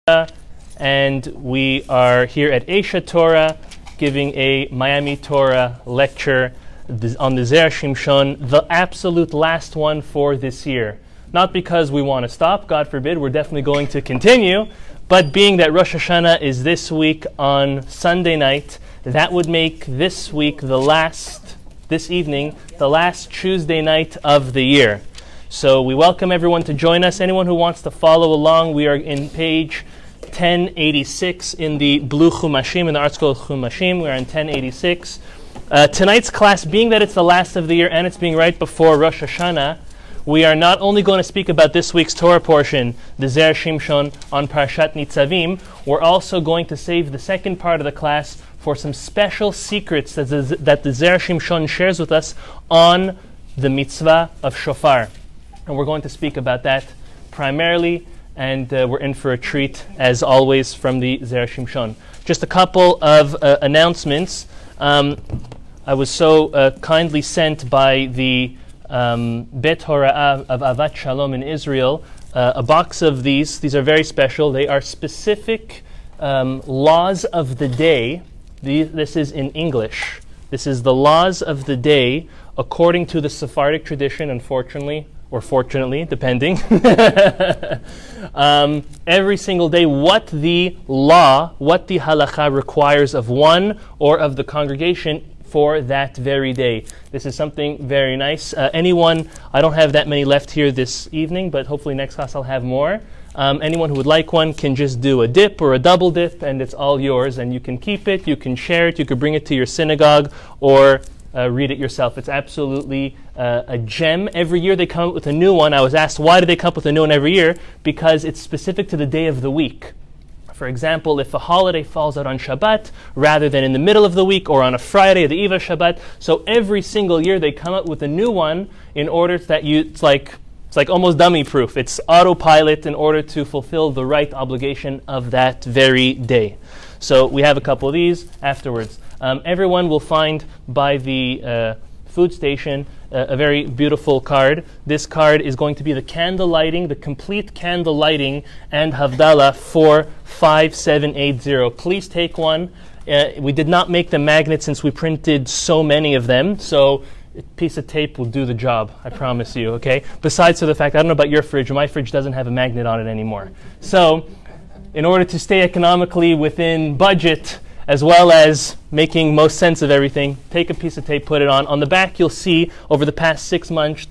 and we are here at Torah giving a Miami Torah lecture on the Zera Shimshon, the absolute last one for this year. Not because we want to stop, God forbid, we're definitely going to continue, but being that Rosh Hashanah is this week on Sunday night, that would make this week this evening, the last Tuesday night of the year. So we welcome everyone to join us. Anyone who wants to follow along, we are in page 1086 in the blue Chumashim, in the Art Scroll Chumashim. We are in 1086. Tonight's class, being that it's the last of the year and it's being right before Rosh Hashanah, we are not only going to speak about this week's Torah portion, the Zera Shimshon on Parashat Nitzavim, we're also going to save the second part of the class for some special secrets that the Zera Shimshon shares with us on the mitzvah of Shofar. And we're going to speak about that primarily, and we're in for a treat, as always, from the Zera Shimshon. Just a couple of announcements. I was so kindly sent by the Bet Hora'ah of Avat Shalom in Israel a box of these. These are very special. They are specific laws of the day. This is in English. This is the laws of the day according to the Sephardic tradition, unfortunately, or fortunately, depending. Every single day, what the halakha requires of one or of the congregation for that very day. This is something very nice. Anyone, I don't have that many left here this evening, but hopefully next class I'll have more. Anyone who would like one can just do a dip or a double dip, and it's all yours, and you can keep it, you can share it, you could bring it to your synagogue, or read it yourself. It's absolutely a gem. Every year they come up with a new one. I was asked, why do they come up with a new one every year? Because it's specific to the day of the week. For example, if a holiday falls out on Shabbat, rather than in the middle of the week or on a Friday, the Eve of Shabbat, so every single year they come up with a new one in order that it's like almost dummy-proof. It's autopilot in order to fulfill the right obligation of that very day. So we have a couple of these afterwards. Everyone will find by the food station a very beautiful card. This card is going to be the candle lighting, the complete candle lighting and Havdalah for 5780. Please take one. We did not make the magnet since we printed so many of them, so a piece of tape will do the job, I promise you, okay? Besides the fact, I don't know about your fridge, my fridge doesn't have a magnet on it anymore. So, in order to stay economically within budget, as well as making most sense of everything, take a piece of tape, put it on. On the back, you'll see over the past 6 months,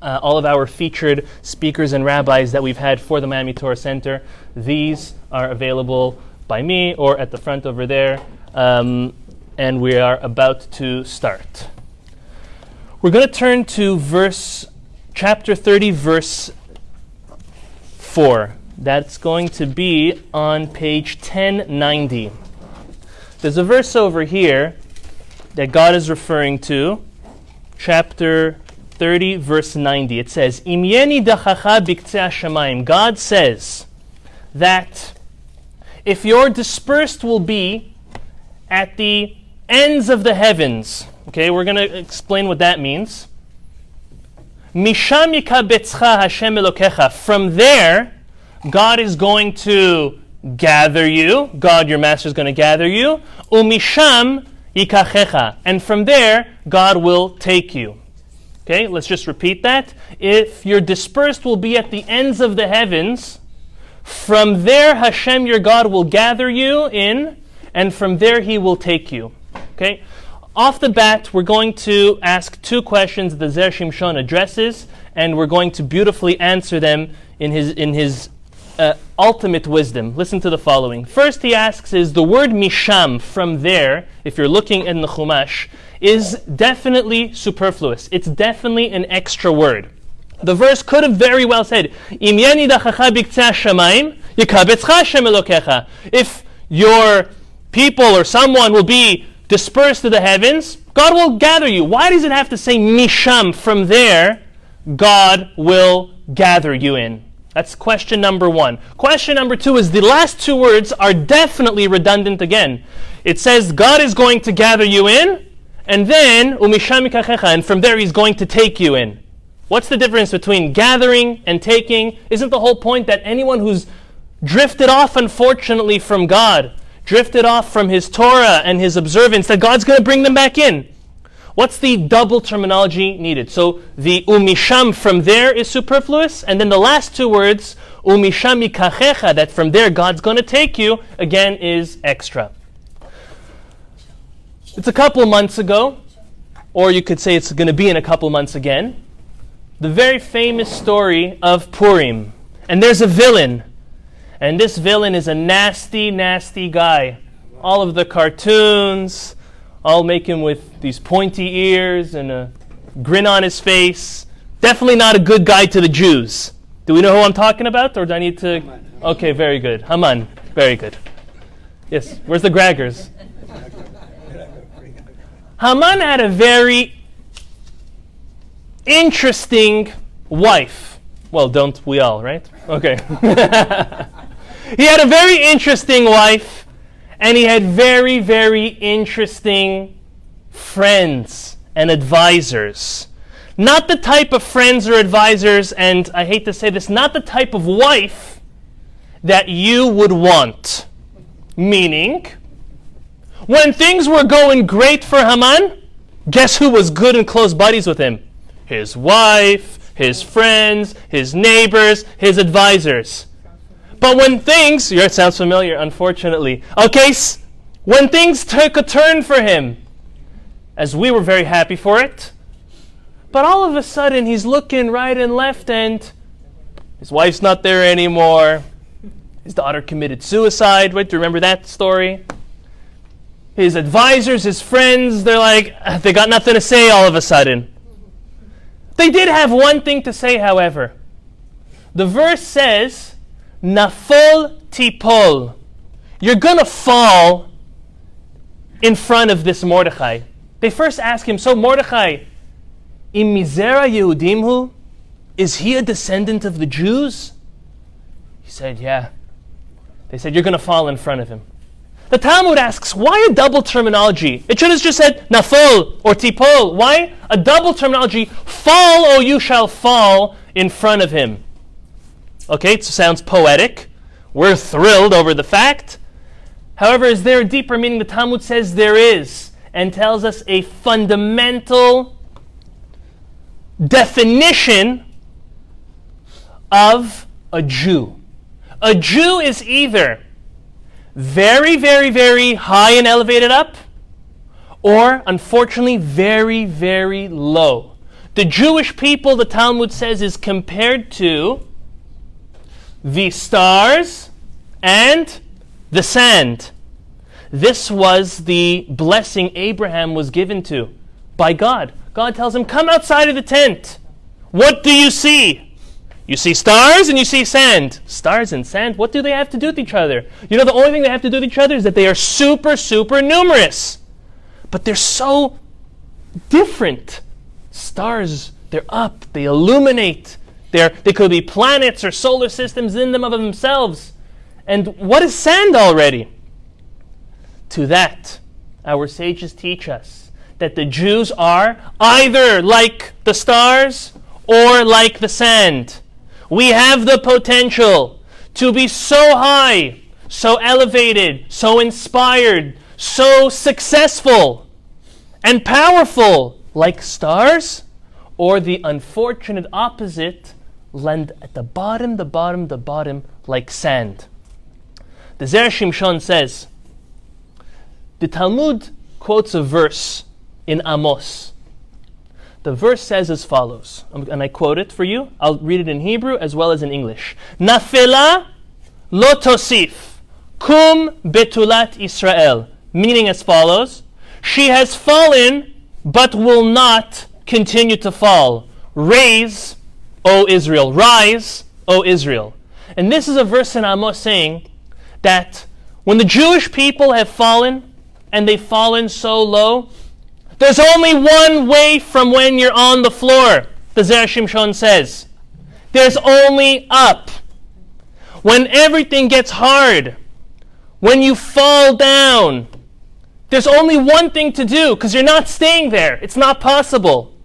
all of our featured speakers and rabbis that we've had for the Miami Torah Center. These are available by me or at the front over there, and we are about to start. We're going to turn to chapter 30, verse 4. That's going to be on page 1090. There's a verse over here that God is referring to, chapter 30, verse 90. It says, Im yeni dachacha biktzeh hashamayim. God says that if your dispersed will be at the ends of the heavens, okay, we're going to explain what that means. Misham yikabetzcha Hashem Elokecha. From there, God is going to gather you. God, your master, is going to gather you. Umisham yikachecha. And from there, God will take you. Okay, let's just repeat that. If you're dispersed will be at the ends of the heavens, from there Hashem, your God, will gather you in, and from there He will take you. Okay? Off the bat, we're going to ask two questions the Zera Shimshon addresses, and we're going to beautifully answer them in his ultimate wisdom. Listen to the following. First he asks is the word misham, from there, if you're looking in the Chumash, is definitely superfluous. It's definitely an extra word. The verse could have very well said, Im yeni dachacha biktzeh hashamayim, yikabetzcha Hashem Elokecha. If your people or someone will be dispersed to the heavens, God will gather you. Why does it have to say misham, from there, God will gather you in? That's question number one. Question number two is the last two words are definitely redundant again. It says God is going to gather you in, and then umisham yikachecha, and from there He's going to take you in. What's the difference between gathering and taking? Isn't the whole point that anyone who's drifted off, unfortunately, from God, drifted off from his Torah and his observance, that God's going to bring them back in? What's the double terminology needed? So the umisham from there is superfluous, and then the last two words, umisham mikachecha, that from there God's going to take you, again is extra. It's a couple months ago, or you could say it's going to be in a couple months again, the very famous story of Purim. And there's a villain. And this villain is a nasty, nasty guy. All of the cartoons all make him with these pointy ears and a grin on his face. Definitely not a good guy to the Jews. Do we know who I'm talking about, or do I need to? Okay, very good. Haman, very good. Yes, where's the Graggers? Haman had a very interesting wife. Well, don't we all, right? Okay. He had a very interesting wife, and he had very, very interesting friends and advisors. Not the type of friends or advisors, and I hate to say this, not the type of wife that you would want. Meaning, when things were going great for Haman, guess who was good and close buddies with him? His wife, his friends, his neighbors, his advisors. But when things, it sounds familiar, unfortunately. Okay, when things took a turn for him, as we were very happy for it, but all of a sudden he's looking right and left and his wife's not there anymore. His daughter committed suicide. Wait, do you remember that story? His advisors, his friends, they're like, they got nothing to say all of a sudden. They did have one thing to say, however. The verse says, Nafol tipol. You're going to fall in front of this Mordechai. They first ask him, so Mordechai, im mizera Yehudim hu? Is he a descendant of the Jews? He said, yeah. They said, you're going to fall in front of him. The Talmud asks, why a double terminology? It should have just said nafol or tipol. Why a double terminology? Fall, or you shall fall in front of him. Okay, it sounds poetic. We're thrilled over the fact. However, is there a deeper meaning? The Talmud says there is, and tells us a fundamental definition of a Jew. A Jew is either very, very, very high and elevated up, or, unfortunately, very, very low. The Jewish people, the Talmud says, is compared to the stars and the sand. This was the blessing Abraham was given to by God. God tells him, come outside of the tent. What do you see? You see stars and you see sand. Stars and sand, what do they have to do with each other? You know, the only thing they have to do with each other is that they are super, super numerous. But they're so different. Stars, they're up, they illuminate. They could be planets or solar systems in them of themselves. And what is sand already? To that, our sages teach us that the Jews are either like the stars or like the sand. We have the potential to be so high, so elevated, so inspired, so successful and powerful like stars, or the unfortunate opposite, land at the bottom like sand. The Zera Shimshon says, the Talmud quotes a verse in Amos. The verse says as follows, and I quote it for you. I'll read it in Hebrew as well as in English. Nafela lo tosif, kum betulat Israel. Meaning as follows, she has fallen, but will not continue to fall. Raise, O Israel. Rise, O Israel. And this is a verse in Amos saying that when the Jewish people have fallen, and they've fallen so low, there's only one way from when you're on the floor, the Zera Shimshon says. There's only up. When everything gets hard, when you fall down, there's only one thing to do, because you're not staying there. It's not possible.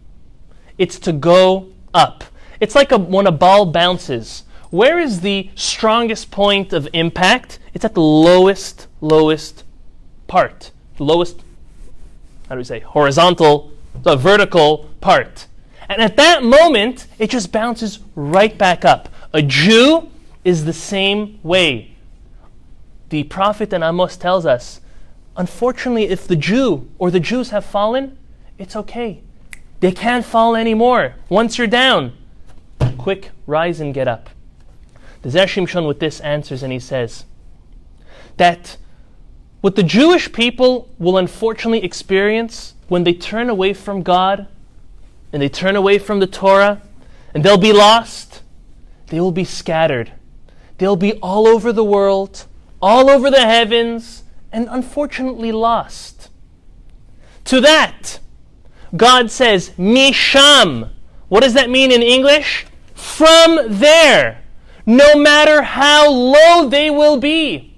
It's to go up. It's like when a ball bounces. Where is the strongest point of impact? It's at the lowest part. The lowest, horizontal, the vertical part. And at that moment, it just bounces right back up. A Jew is the same way. The prophet in Amos tells us, unfortunately, if the Jew or the Jews have fallen, it's okay. They can't fall anymore. Once you're down, quick, rise and get up. The Zera Shimshon with this answers, and he says that what the Jewish people will unfortunately experience when they turn away from God and they turn away from the Torah, and they'll be lost, they will be scattered. They'll be all over the world, all over the heavens, and unfortunately lost. To that, God says, Misham. What does that mean in English? From there. No matter how low they will be,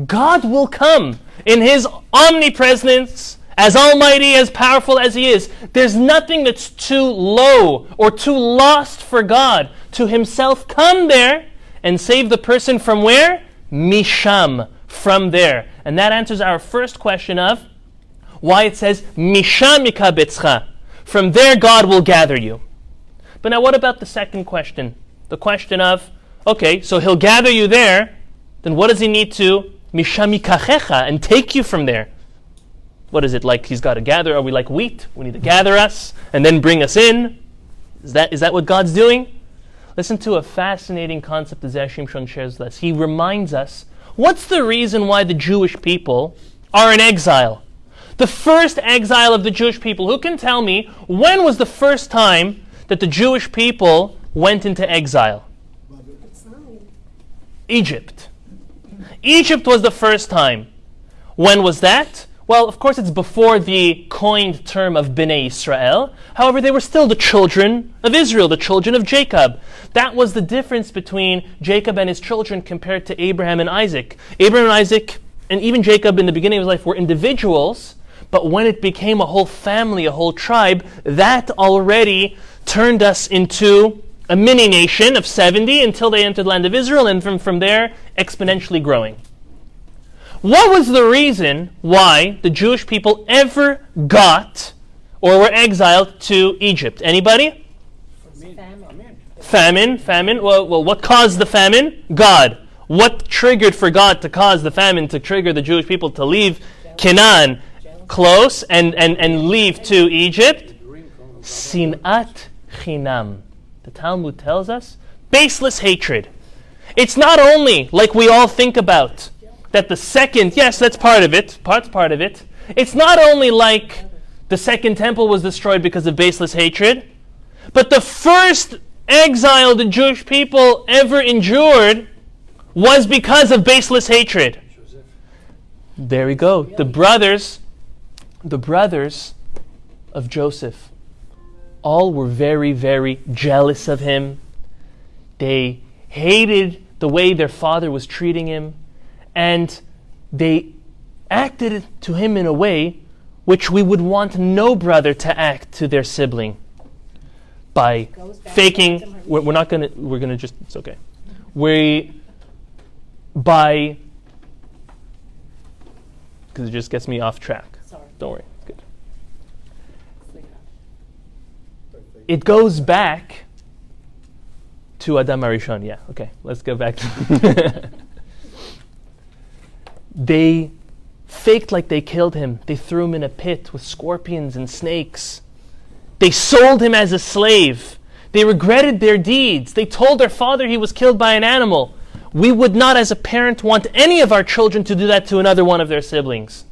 God will come in His omnipresence, as almighty, as powerful as He is. There's nothing that's too low or too lost for God to Himself come there and save the person from where? Misham, from there. And that answers our first question of why it says, Misham yikabetzcha. From there God will gather you. But now what about the second question? The question of, okay, so He'll gather you there, then what does He need to Misham yikachecha, and take you from there? What is it like He's got to gather? Are we like wheat? We need to gather us and then bring us in? Is that what God's doing? Listen to a fascinating concept that Zera Shimshon shares with us. He reminds us, what's the reason why the Jewish people are in exile? The first exile of the Jewish people. Who can tell me when was the first time that the Jewish people went into exile? Egypt. Egypt was the first time. When was that? Well, of course, it's before the coined term of Bnei Israel. However, they were still the children of Israel, the children of Jacob. That was the difference between Jacob and his children compared to Abraham and Isaac. Abraham and Isaac, and even Jacob in the beginning of his life, were individuals, but when it became a whole family, a whole tribe, that already turned us into a mini nation of 70 until they entered the land of Israel, and from there, exponentially growing. What was the reason why the Jewish people ever got or were exiled to Egypt? Anybody? Famine. Well, what caused the famine? God. What triggered for God to cause the famine, to trigger the Jewish people to leave Canaan close and leave to Egypt? Sinat chinam. The Talmud tells us, baseless hatred. It's not only like we all think about, that the second, yes, that's part of it. Part of it. It's not only like the second temple was destroyed because of baseless hatred, but the first exile the Jewish people ever endured was because of baseless hatred. There we go. The brothers of Joseph all were very, very jealous of him. They hated the way their father was treating him. And they acted to him in a way which we would want no brother to act to their sibling. By faking, it's okay. Because it just gets me off track. Sorry. Don't worry, it's good. It goes back to Adam Arishon. Yeah, okay, let's go back to They faked like they killed him. They threw him in a pit with scorpions and snakes. They sold him as a slave. They regretted their deeds. They told their father he was killed by an animal. We would not, as a parent, want any of our children to do that to another one of their siblings.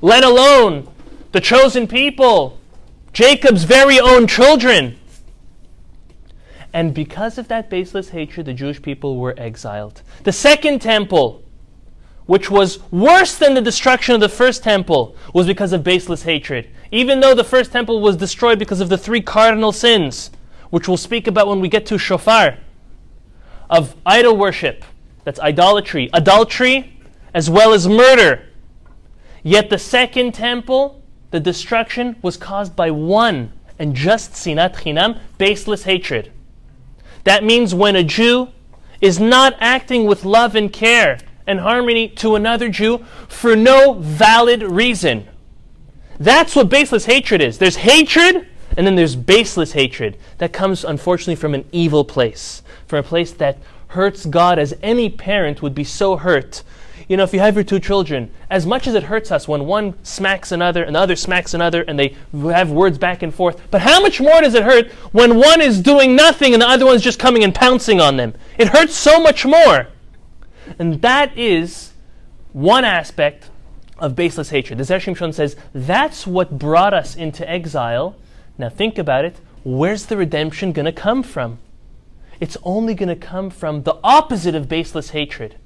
Let alone the chosen people, Jacob's very own children. And because of that baseless hatred, the Jewish people were exiled. The second temple, which was worse than the destruction of the first temple, was because of baseless hatred. Even though the first temple was destroyed because of the three cardinal sins, which we'll speak about when we get to Shofar, of idol worship, that's idolatry, adultery, as well as murder. Yet the second temple, the destruction was caused by one and just sinat chinam, baseless hatred. That means when a Jew is not acting with love and care and harmony to another Jew for no valid reason. That's what baseless hatred is. There's hatred, and then there's baseless hatred. That comes, unfortunately, from an evil place, from a place that hurts God, as any parent would be so hurt. You know, if you have your two children, as much as it hurts us when one smacks another and the other smacks another and they have words back and forth, but how much more does it hurt when one is doing nothing and the other one's just coming and pouncing on them? It hurts so much more. And that is one aspect of baseless hatred. The Zera Shimshon says, that's what brought us into exile. Now think about it. Where's the redemption going to come from? It's only going to come from the opposite of baseless hatred.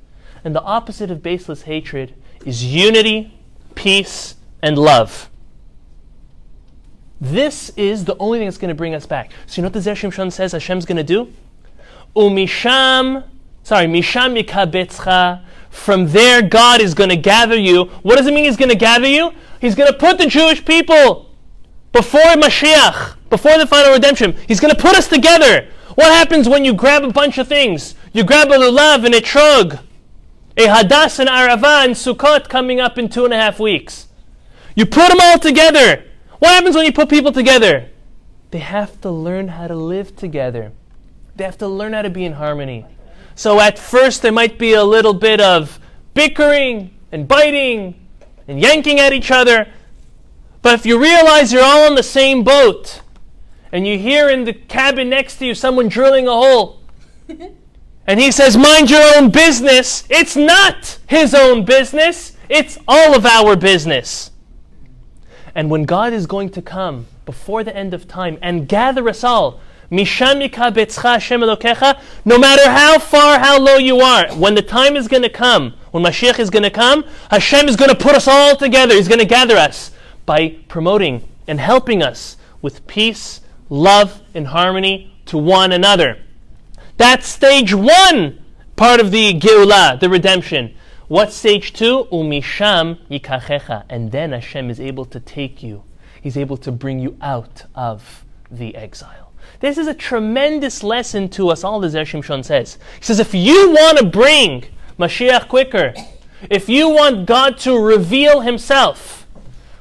And the opposite of baseless hatred is unity, peace, and love. This is the only thing that's going to bring us back. So you know what the Zera Shimshon says Hashem's going to do? Misham yikabetzcha. From there, God is going to gather you. What does it mean He's going to gather you? He's going to put the Jewish people before Mashiach, before the final redemption. He's going to put us together. What happens when you grab a bunch of things? You grab a lulav and a etrog, a hadas and arava and Sukkot coming up in 2.5 weeks. You put them all together. What happens when you put people together? They have to learn how to live together. They have to learn how to be in harmony. So at first there might be a little bit of bickering and biting and yanking at each other. But if you realize you're all in the same boat and you hear in the cabin next to you someone drilling a hole and he says, mind your own business, it's not his own business, it's all of our business. And when God is going to come before the end of time and gather us all, Misham yikabetzcha Hashem Elokecha, no matter how far, how low you are, when the time is going to come, when Mashiach is going to come, Hashem is going to put us all together. He's going to gather us by promoting and helping us with peace, love, and harmony to one another. That's stage 1, part of the Geulah, the redemption. What's stage 2? Umisham yikachecha. And then Hashem is able to take you. He's able to bring you out of the exile. This is a tremendous lesson to us all, the Zera Shimshon says. He says, if you want to bring Mashiach quicker, if you want God to reveal Himself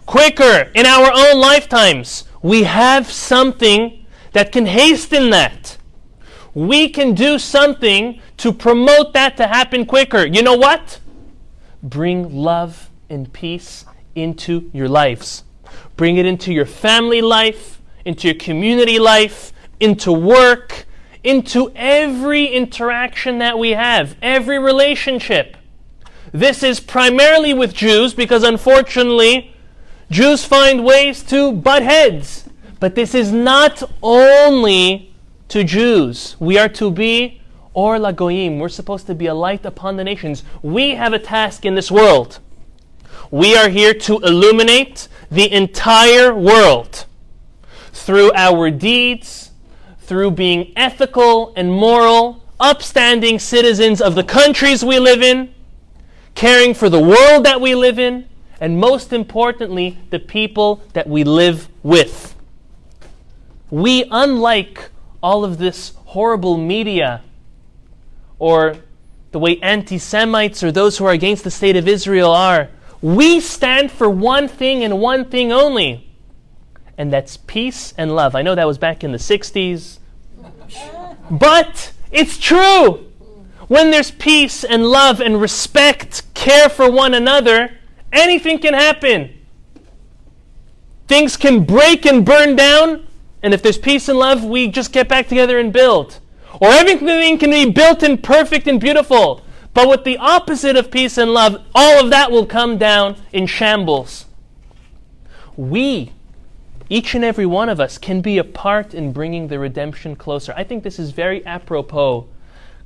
quicker in our own lifetimes, we have something that can hasten that. We can do something to promote that to happen quicker. You know what? Bring love and peace into your lives. Bring it into your family life, into your community life, into work, into every interaction that we have, every relationship. This is primarily with Jews because unfortunately Jews find ways to butt heads. But this is not only to Jews. We are to be or lagoyim. We're supposed to be a light upon the nations. We have a task in this world. We are here to illuminate the entire world through our deeds, through being ethical and moral, upstanding citizens of the countries we live in, caring for the world that we live in, and most importantly, the people that we live with. We, unlike all of this horrible media, or the way anti-Semites or those who are against the state of Israel are, we stand for one thing and one thing only, and that's peace and love. I know that was back in the 60s, but it's true. When there's peace and love and respect, care for one another, anything can happen. Things can break and burn down, and if there's peace and love, we just get back together and build. Or everything can be built and perfect and beautiful. But with the opposite of peace and love, all of that will come down in shambles. We, each and every one of us, can be a part in bringing the redemption closer. I think this is very apropos,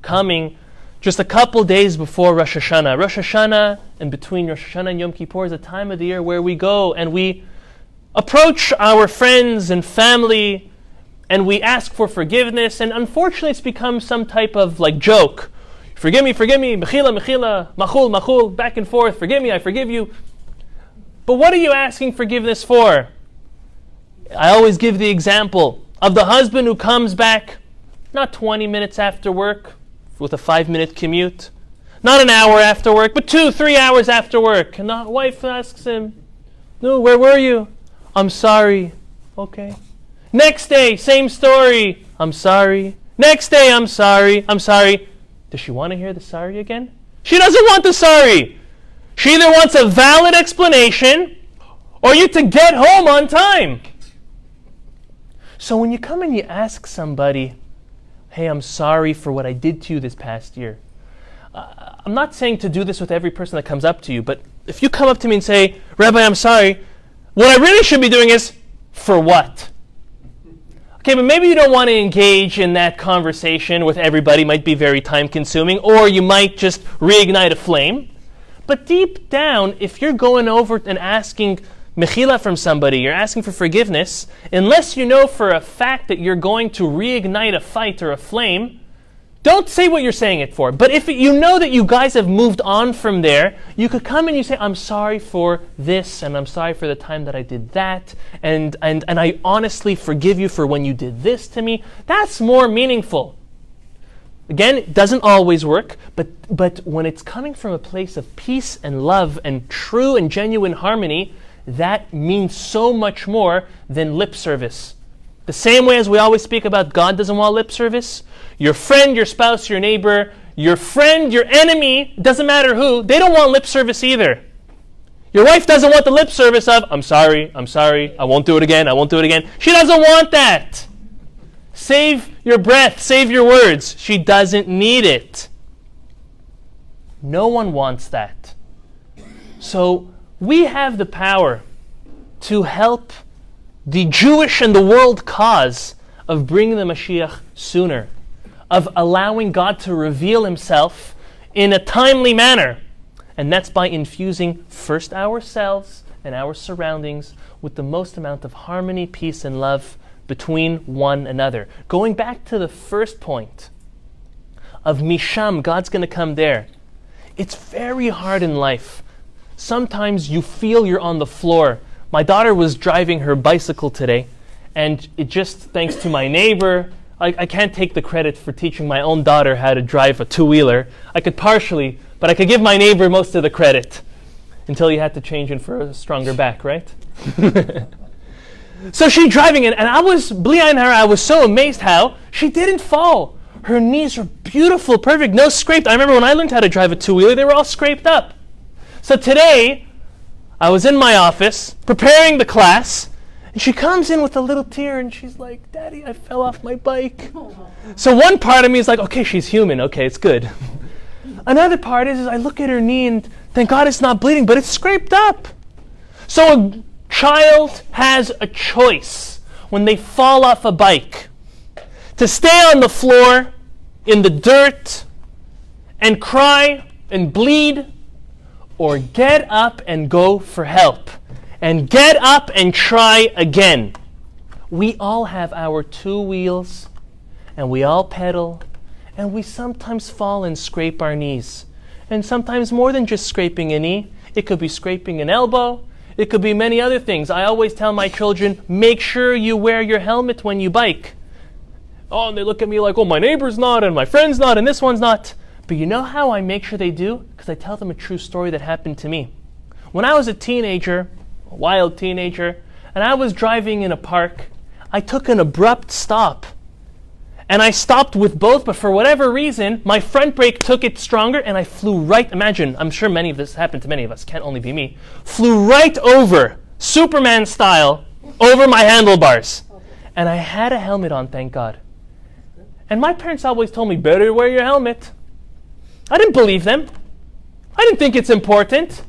coming just a couple days before Rosh Hashanah. Rosh Hashanah, and between Rosh Hashanah and Yom Kippur, is a time of the year where we go and we approach our friends and family and we ask for forgiveness. And unfortunately, it's become some type of joke. Forgive me, mechila, machul, back and forth. Forgive me, I forgive you. But what are you asking forgiveness for? I always give the example of the husband who comes back not 20 minutes after work with a 5-minute commute, not an hour after work, but 2-3 hours after work. And the wife asks him, "No, where were you?" "I'm sorry." "Okay." Next day, same story. "I'm sorry." Next day, "I'm sorry. I'm sorry." Does she want to hear the sorry again? She doesn't want the sorry. She either wants a valid explanation or you to get home on time. So when you come and you ask somebody, "Hey, I'm sorry for what I did to you this past year." I'm not saying to do this with every person that comes up to you, but if you come up to me and say, "Rabbi, I'm sorry," what I really should be doing is, "For what?" Okay, but maybe you don't want to engage in that conversation with everybody. It might be very time-consuming, or you might just reignite a flame. But deep down, if you're going over and asking mechila from somebody, you're asking for forgiveness, unless you know for a fact that you're going to reignite a fight or a flame, don't say what you're saying it for. But if you know that you guys have moved on from there, you could come and you say, "I'm sorry for this, and I'm sorry for the time that I did that, and I honestly forgive you for when you did this to me." That's more meaningful. Again, it doesn't always work, but when it's coming from a place of peace and love and true and genuine harmony, that means so much more than lip service. The same way as we always speak about God doesn't want lip service, your friend, your spouse, your neighbor, your friend, your enemy, doesn't matter who, they don't want lip service either. Your wife doesn't want the lip service of, I'm sorry, I won't do it again, I won't do it again. She doesn't want that. Save your breath, save your words. She doesn't need it. No one wants that. So we have the power to help the Jewish and the world cause of bringing the Mashiach sooner, of allowing God to reveal himself in a timely manner. And that's by infusing first ourselves and our surroundings with the most amount of harmony, peace, and love between one another. Going back to the first point of Misham, God's going to come there. It's very hard in life. Sometimes you feel you're on the floor. My daughter was driving her bicycle today, and it just, thanks to my neighbor, I can't take the credit for teaching my own daughter how to drive a two-wheeler. I could partially, but I could give my neighbor most of the credit until you had to change in for a stronger back, right? So she's driving it, and I was so amazed how she didn't fall. Her knees were beautiful, perfect, no scraped. I remember when I learned how to drive a two-wheeler, they were all scraped up. So today, I was in my office preparing the class, and she comes in with a little tear, and she's like, "Daddy, I fell off my bike." So one part of me is like, okay, she's human. Okay, it's good. Another part is I look at her knee, and thank God it's not bleeding, but it's scraped up. So a child has a choice when they fall off a bike to stay on the floor in the dirt and cry and bleed, or get up and go for help, and get up and try again. We all have our two wheels, and we all pedal, and we sometimes fall and scrape our knees. And sometimes more than just scraping a knee, it could be scraping an elbow, it could be many other things. I always tell my children, make sure you wear your helmet when you bike. Oh, and they look at me like, oh, my neighbor's not, and my friend's not, and this one's not. But you know how I make sure they do? Because I tell them a true story that happened to me. When I was a teenager, a wild teenager, and I was driving in a park, I took an abrupt stop. And I stopped with both, but for whatever reason, my front brake took it stronger, and I flew right, imagine, I'm sure many of this happened to many of us, can't only be me, flew right over, Superman style, over my handlebars. And I had a helmet on, thank God. And my parents always told me, better wear your helmet. I didn't believe them. I didn't think it's important.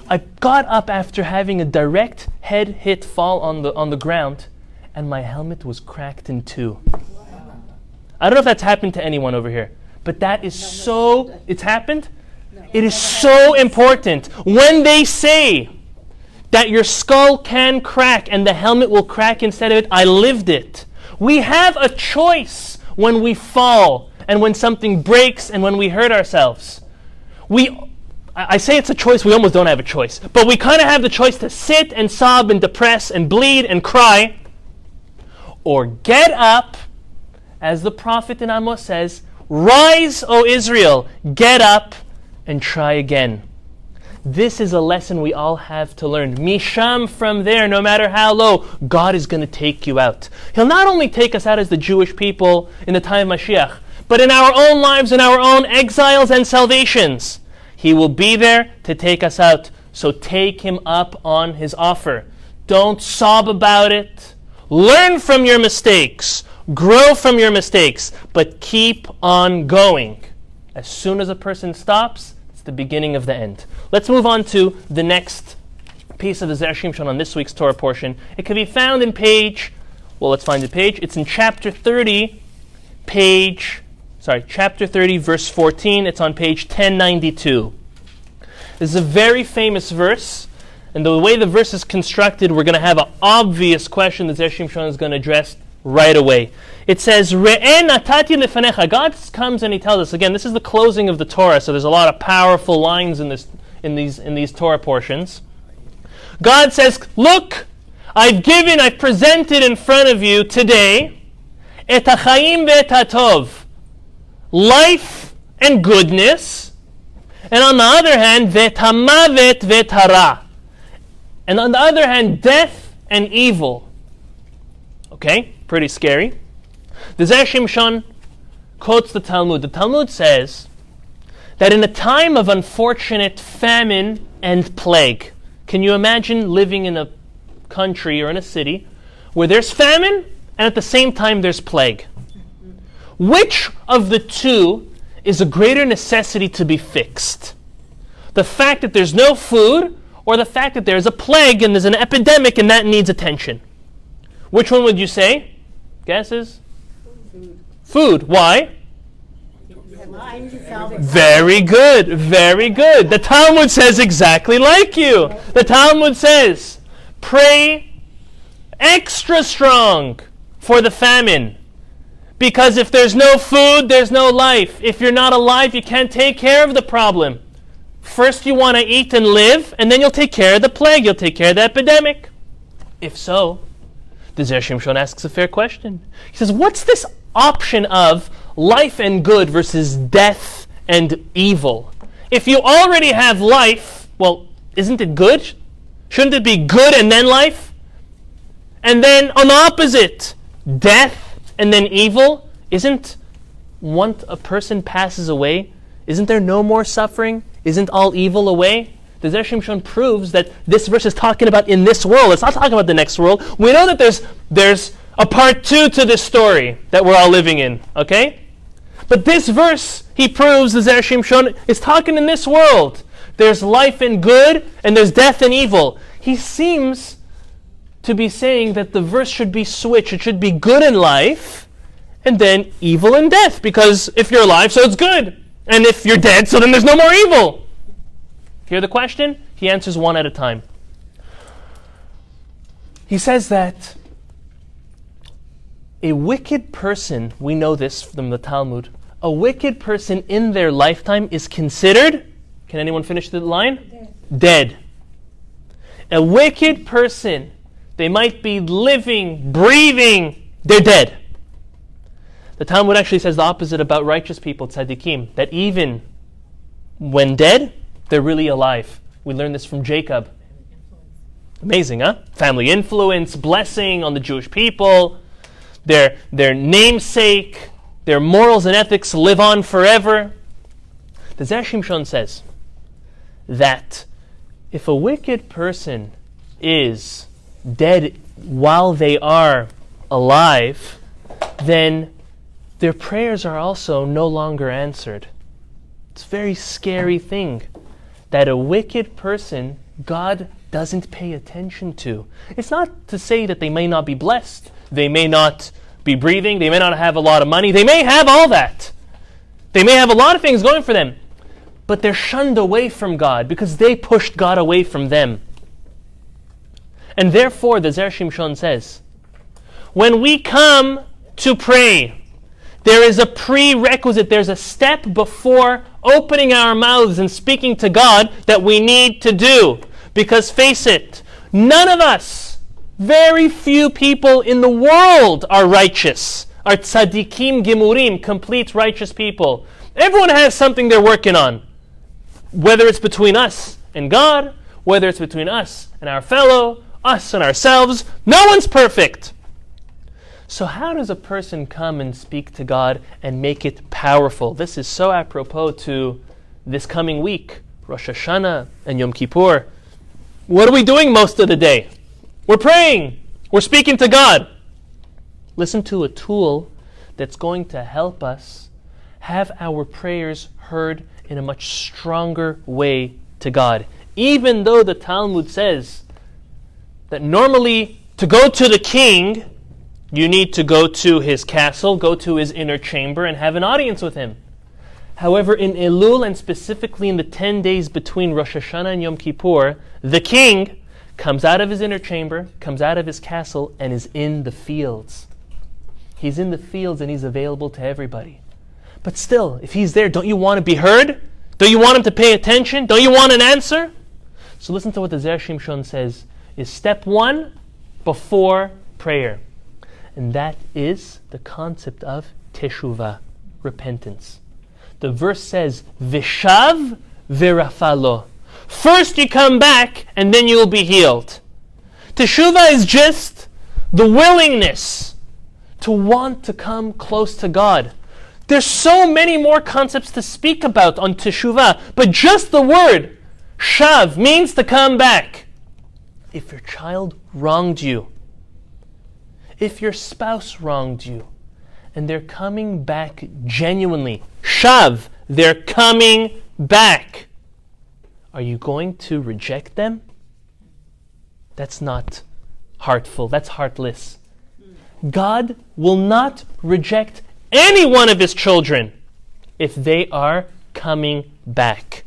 I got up after having a direct head hit fall on the ground, and my helmet was cracked in two. I don't know if that's happened to anyone over here, but that is it's happened? It is so important. When they say that your skull can crack and the helmet will crack instead of it, I lived it. We have a choice when we fall and when something breaks and when we hurt ourselves. I say it's a choice, we almost don't have a choice, but we kind of have the choice to sit and sob and depress and bleed and cry, or get up, as the prophet in Amos says, rise, O Israel, get up and try again. This is a lesson we all have to learn. Misham, from there, no matter how low, God is going to take you out. He'll not only take us out as the Jewish people in the time of Mashiach, but in our own lives, in our own exiles and salvations. He will be there to take us out. So take him up on his offer. Don't sob about it. Learn from your mistakes. Grow from your mistakes. But keep on going. As soon as a person stops, it's the beginning of the end. Let's move on to the next piece of the Zera Shimshon on this week's Torah portion. It can be found in let's find the page. It's in chapter 30, chapter 30, verse 14. It's on page 1092. This is a very famous verse, and the way the verse is constructed, we're going to have an obvious question that Zera Shimshon is going to address right away. It says, Re'eh natati lefanecha. God comes and he tells us, again, this is the closing of the Torah, so there's a lot of powerful lines in these Torah portions. God says, look, I've presented in front of you today, et ha'chaim ve'et ha'tov, life and goodness, and on the other hand, ve'et ha'mavet ve'et hara, and on the other hand, death and evil. Okay, pretty scary. The Zera Shimshon quotes the Talmud. The Talmud says that in a time of unfortunate famine and plague, can you imagine living in a country or in a city where there's famine and at the same time there's plague? Which of the two is a greater necessity to be fixed? The fact that there's no food, or the fact that there's a plague and there's an epidemic and that needs attention? Which one would you say? Guesses? Food. Why? Very good. Very good. The Talmud says exactly like you. The Talmud says, pray extra strong for the famine. Because if there's no food, there's no life. If you're not alive, you can't take care of the problem. First you want to eat and live, and then you'll take care of the plague. You'll take care of the epidemic. If so, the Zera Shimshon asks a fair question. He says, what's this option of life and good versus death and evil? If you already have life, well, isn't it good? Shouldn't it be good and then life? And then on the opposite, death and then evil? Isn't once a person passes away, isn't there no more suffering? Isn't all evil away? The Zera Shimshon proves that this verse is talking about in this world. It's not talking about the next world. We know that there's a part 2 to this story that we're all living in, okay? But this verse, he proves, the Zera Shimshon, is talking in this world. There's life and good, and there's death and evil. He seems to be saying that the verse should be switched. It should be good in life, and then evil and death. Because if you're alive, so it's good. And if you're dead, so then there's no more evil. Hear the question? He answers one at a time. He says that a wicked person, we know this from the Talmud, a wicked person in their lifetime is considered, can anyone finish the line? Dead. A wicked person, they might be living, breathing, they're dead. The Talmud actually says the opposite about righteous people, tzaddikim, that even when dead, they're really alive. We learned this from Jacob. Amazing, huh? Family influence, blessing on the Jewish people, their namesake, their morals and ethics live on forever. The Zera Shimshon says that if a wicked person is dead while they are alive, then their prayers are also no longer answered. It's a very scary thing that a wicked person, God doesn't pay attention to. It's not to say that they may not be blessed, they may not be breathing, they may not have a lot of money, they may have all that. They may have a lot of things going for them, but they're shunned away from God because they pushed God away from them. And therefore, the Zera Shimshon says, when we come to pray, there is a prerequisite, there's a step before opening our mouths and speaking to God that we need to do. Because face it, none of us Very few people in the world are righteous, are tzadikim gemurim, complete righteous people. Everyone has something they're working on. Whether it's between us and God, whether it's between us and our fellow, us and ourselves, no one's perfect. So how does a person come and speak to God and make it powerful? This is so apropos to this coming week, Rosh Hashanah and Yom Kippur. What are we doing most of the day? We're praying. We're speaking to God. Listen to a tool that's going to help us have our prayers heard in a much stronger way to God. Even though the Talmud says that normally to go to the king, you need to go to his castle, go to his inner chamber, and have an audience with him. However, in Elul, and specifically in the 10 days between Rosh Hashanah and Yom Kippur, the king comes out of his inner chamber, comes out of his castle, and is in the fields. He's in the fields and he's available to everybody. But still, if he's there, don't you want to be heard? Don't you want him to pay attention? Don't you want an answer? So listen to what the Zera Shimshon says is step 1 before prayer. And that is the concept of teshuvah, repentance. The verse says, Vishav virafalo. First you come back, and then you will be healed. Teshuvah is just the willingness to want to come close to God. There's so many more concepts to speak about on teshuvah, but just the word shav means to come back. If your child wronged you, if your spouse wronged you, and they're coming back genuinely, shav, they're coming back. Are you going to reject them? That's not heartful. That's heartless. God will not reject any one of his children if they are coming back.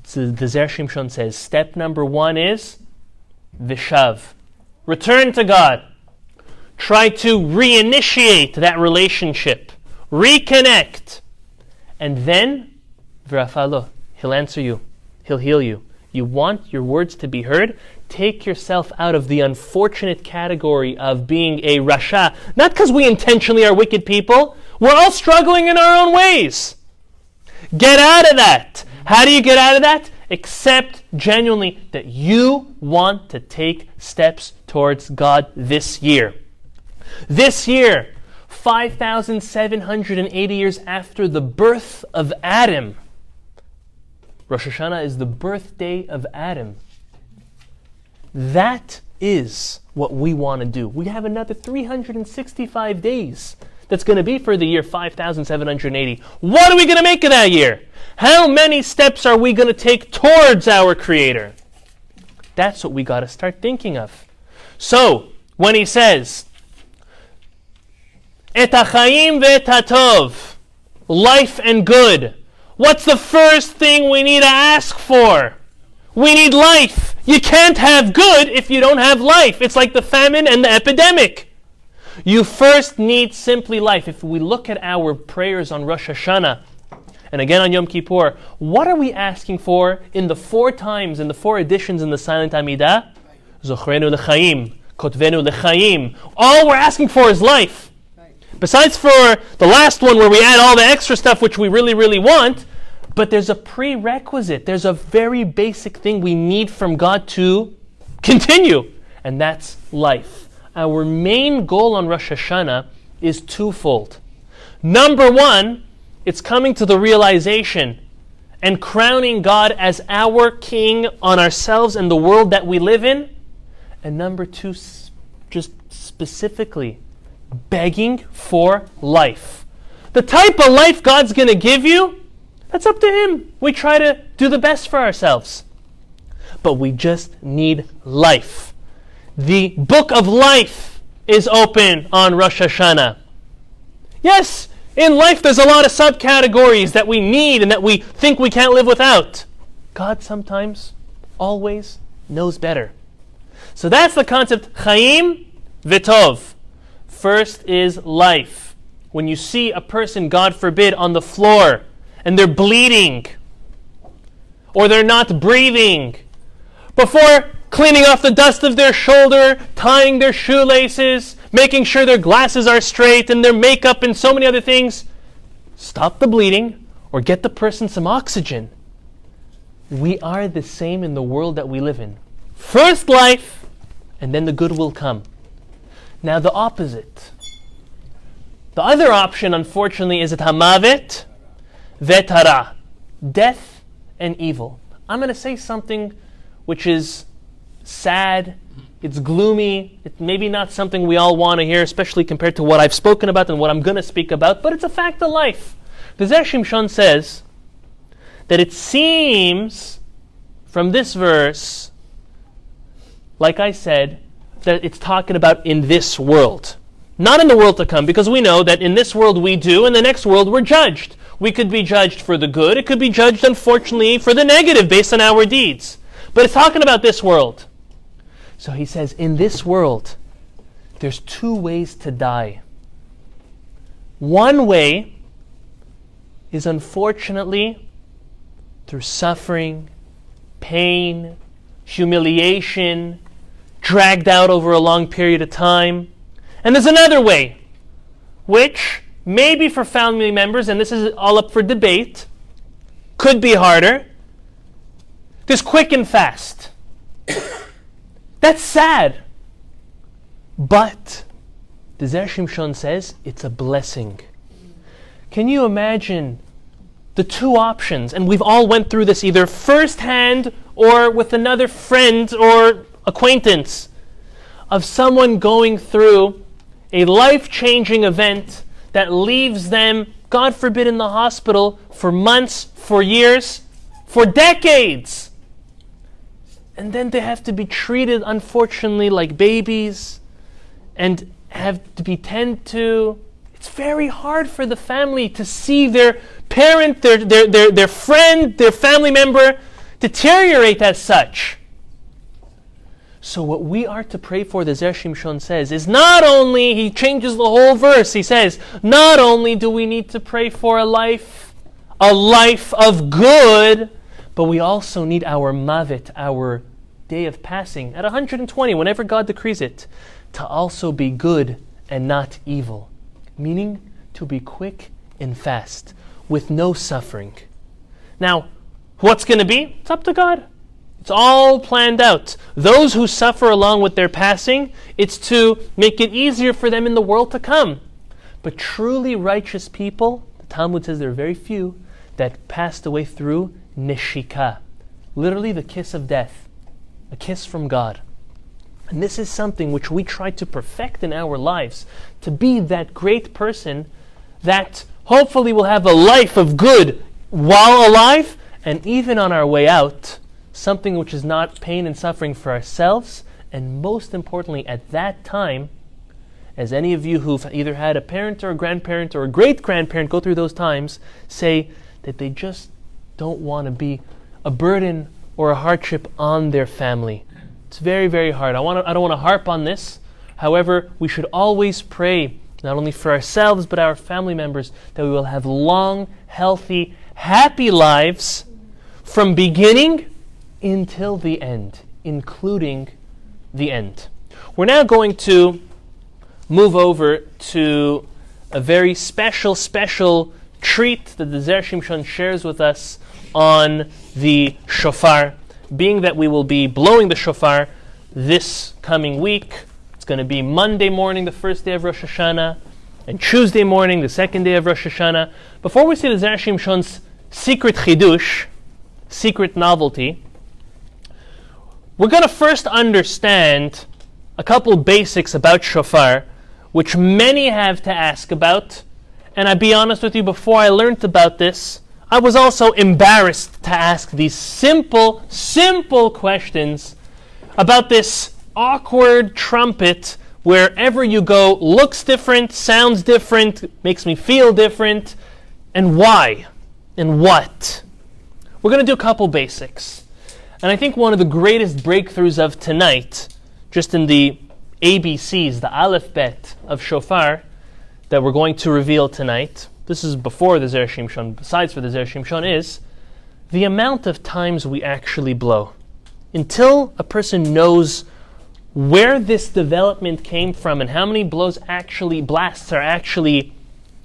So the Zera Shimshon says, step number 1 is vishav. Return to God. Try to reinitiate that relationship. Reconnect. And then, virafalo, he'll answer you. He'll heal you. You want your words to be heard? Take yourself out of the unfortunate category of being a rasha. Not because we intentionally are wicked people. We're all struggling in our own ways. Get out of that. How do you get out of that? Accept genuinely that you want to take steps towards God this year. This year, 5,780 years after the birth of Adam, Rosh Hashanah is the birthday of Adam. That is what we want to do. We have another 365 days that's going to be for the year 5,780. What are we going to make of that year? How many steps are we going to take towards our Creator? That's what we got to start thinking of. So, when he says, Et ha'chaim ve'et ha'tov, life and good, what's the first thing we need to ask for? We need life. You can't have good if you don't have life. It's like the famine and the epidemic. You first need simply life. If we look at our prayers on Rosh Hashanah, and again on Yom Kippur, what are we asking for in the 4 times, in the 4 editions in the Silent Amidah? Zochrenu l'chaim, kotvenu l'chaim. All we're asking for is life. Besides for the last one where we add all the extra stuff which we really, really want, but there's a prerequisite. There's a very basic thing we need from God to continue, and that's life. Our main goal on Rosh Hashanah is twofold. Number 1, it's coming to the realization and crowning God as our King on ourselves and the world that we live in. And number 2, just specifically, begging for life. The type of life God's going to give you, that's up to Him. We try to do the best for ourselves. But we just need life. The book of life is open on Rosh Hashanah. Yes, in life there's a lot of subcategories that we need and that we think we can't live without. God sometimes, always, knows better. So that's the concept, chaim v'tov. First is life. When you see a person, God forbid, on the floor and they're bleeding or they're not breathing, before cleaning off the dust of their shoulder, tying their shoelaces, making sure their glasses are straight and their makeup and so many other things. Stop the bleeding or get the person some oxygen. We are the same in the world that we live in. First life, and then the good will come. Now the opposite. The other option, unfortunately, is at hamavet vetara, death and evil. I'm going to say something which is sad, it's gloomy, it's maybe not something we all want to hear, especially compared to what I've spoken about and what I'm going to speak about, but it's a fact of life. The Zera Shimshon says that it seems from this verse, like I said, that it's talking about in this world. Not in the world to come, because we know that in this world we do, in the next world we're judged. We could be judged for the good, it could be judged, unfortunately, for the negative based on our deeds. But it's talking about this world. So he says, in this world, there's two ways to die. One way is unfortunately through suffering, pain, humiliation, dragged out over a long period of time. And there's another way, which maybe for family members, and this is all up for debate, could be harder. There's quick and fast. That's sad. But the Zera Shimshon says it's a blessing. Can you imagine the two options? And we've all went through this either firsthand or with another friend or acquaintance of someone going through a life-changing event that leaves them, God forbid, in the hospital for months, for years, for decades. And then they have to be treated, unfortunately, like babies and have to be tended to. It's very hard for the family to see their parent, their friend, their family member deteriorate as such. So what we are to pray for, the Zera Shimshon says, is not only, he changes the whole verse, he says, not only do we need to pray for a life of good, but we also need our mavet, our day of passing, at 120, whenever God decrees it, to also be good and not evil. Meaning to be quick and fast, with no suffering. Now, what's going to be? It's up to God. It's all planned out. Those who suffer along with their passing, it's to make it easier for them in the world to come. But truly righteous people, the Talmud says there are very few, that passed away through neshika, literally the kiss of death, a kiss from God. And this is something which we try to perfect in our lives, to be that great person that hopefully will have a life of good while alive, and even on our way out, something which is not pain and suffering for ourselves, and most importantly at that time, as any of you who've either had a parent or a grandparent or a great-grandparent go through those times, say that they just don't want to be a burden or a hardship on their family. It's very, very hard. I don't want to harp on this. However, we should always pray, not only for ourselves, but our family members, that we will have long, healthy, happy lives from beginning until the end, including the end. We're now going to move over to a very special treat that the Zera Shimshon shares with us on the shofar, being that we will be blowing the shofar this coming week. It's going to be Monday morning, the first day of Rosh Hashanah, and Tuesday morning, the second day of Rosh Hashanah. Before we see the Zera Shimshon's secret chidush, secret novelty, we're going to first understand a couple basics about shofar, which many have to ask about. And I'll be honest with you, before I learned about this, I was also embarrassed to ask these simple questions about this awkward trumpet wherever you go looks different, sounds different, makes me feel different, and why and what. We're going to do a couple basics. And I think one of the greatest breakthroughs of tonight, just in the ABCs, the Aleph Bet of shofar, that we're going to reveal tonight, this is before the Zera Shimshon, besides for the Zera Shimshon, is the amount of times we actually blow. until a person knows where this development came from and how many blasts are actually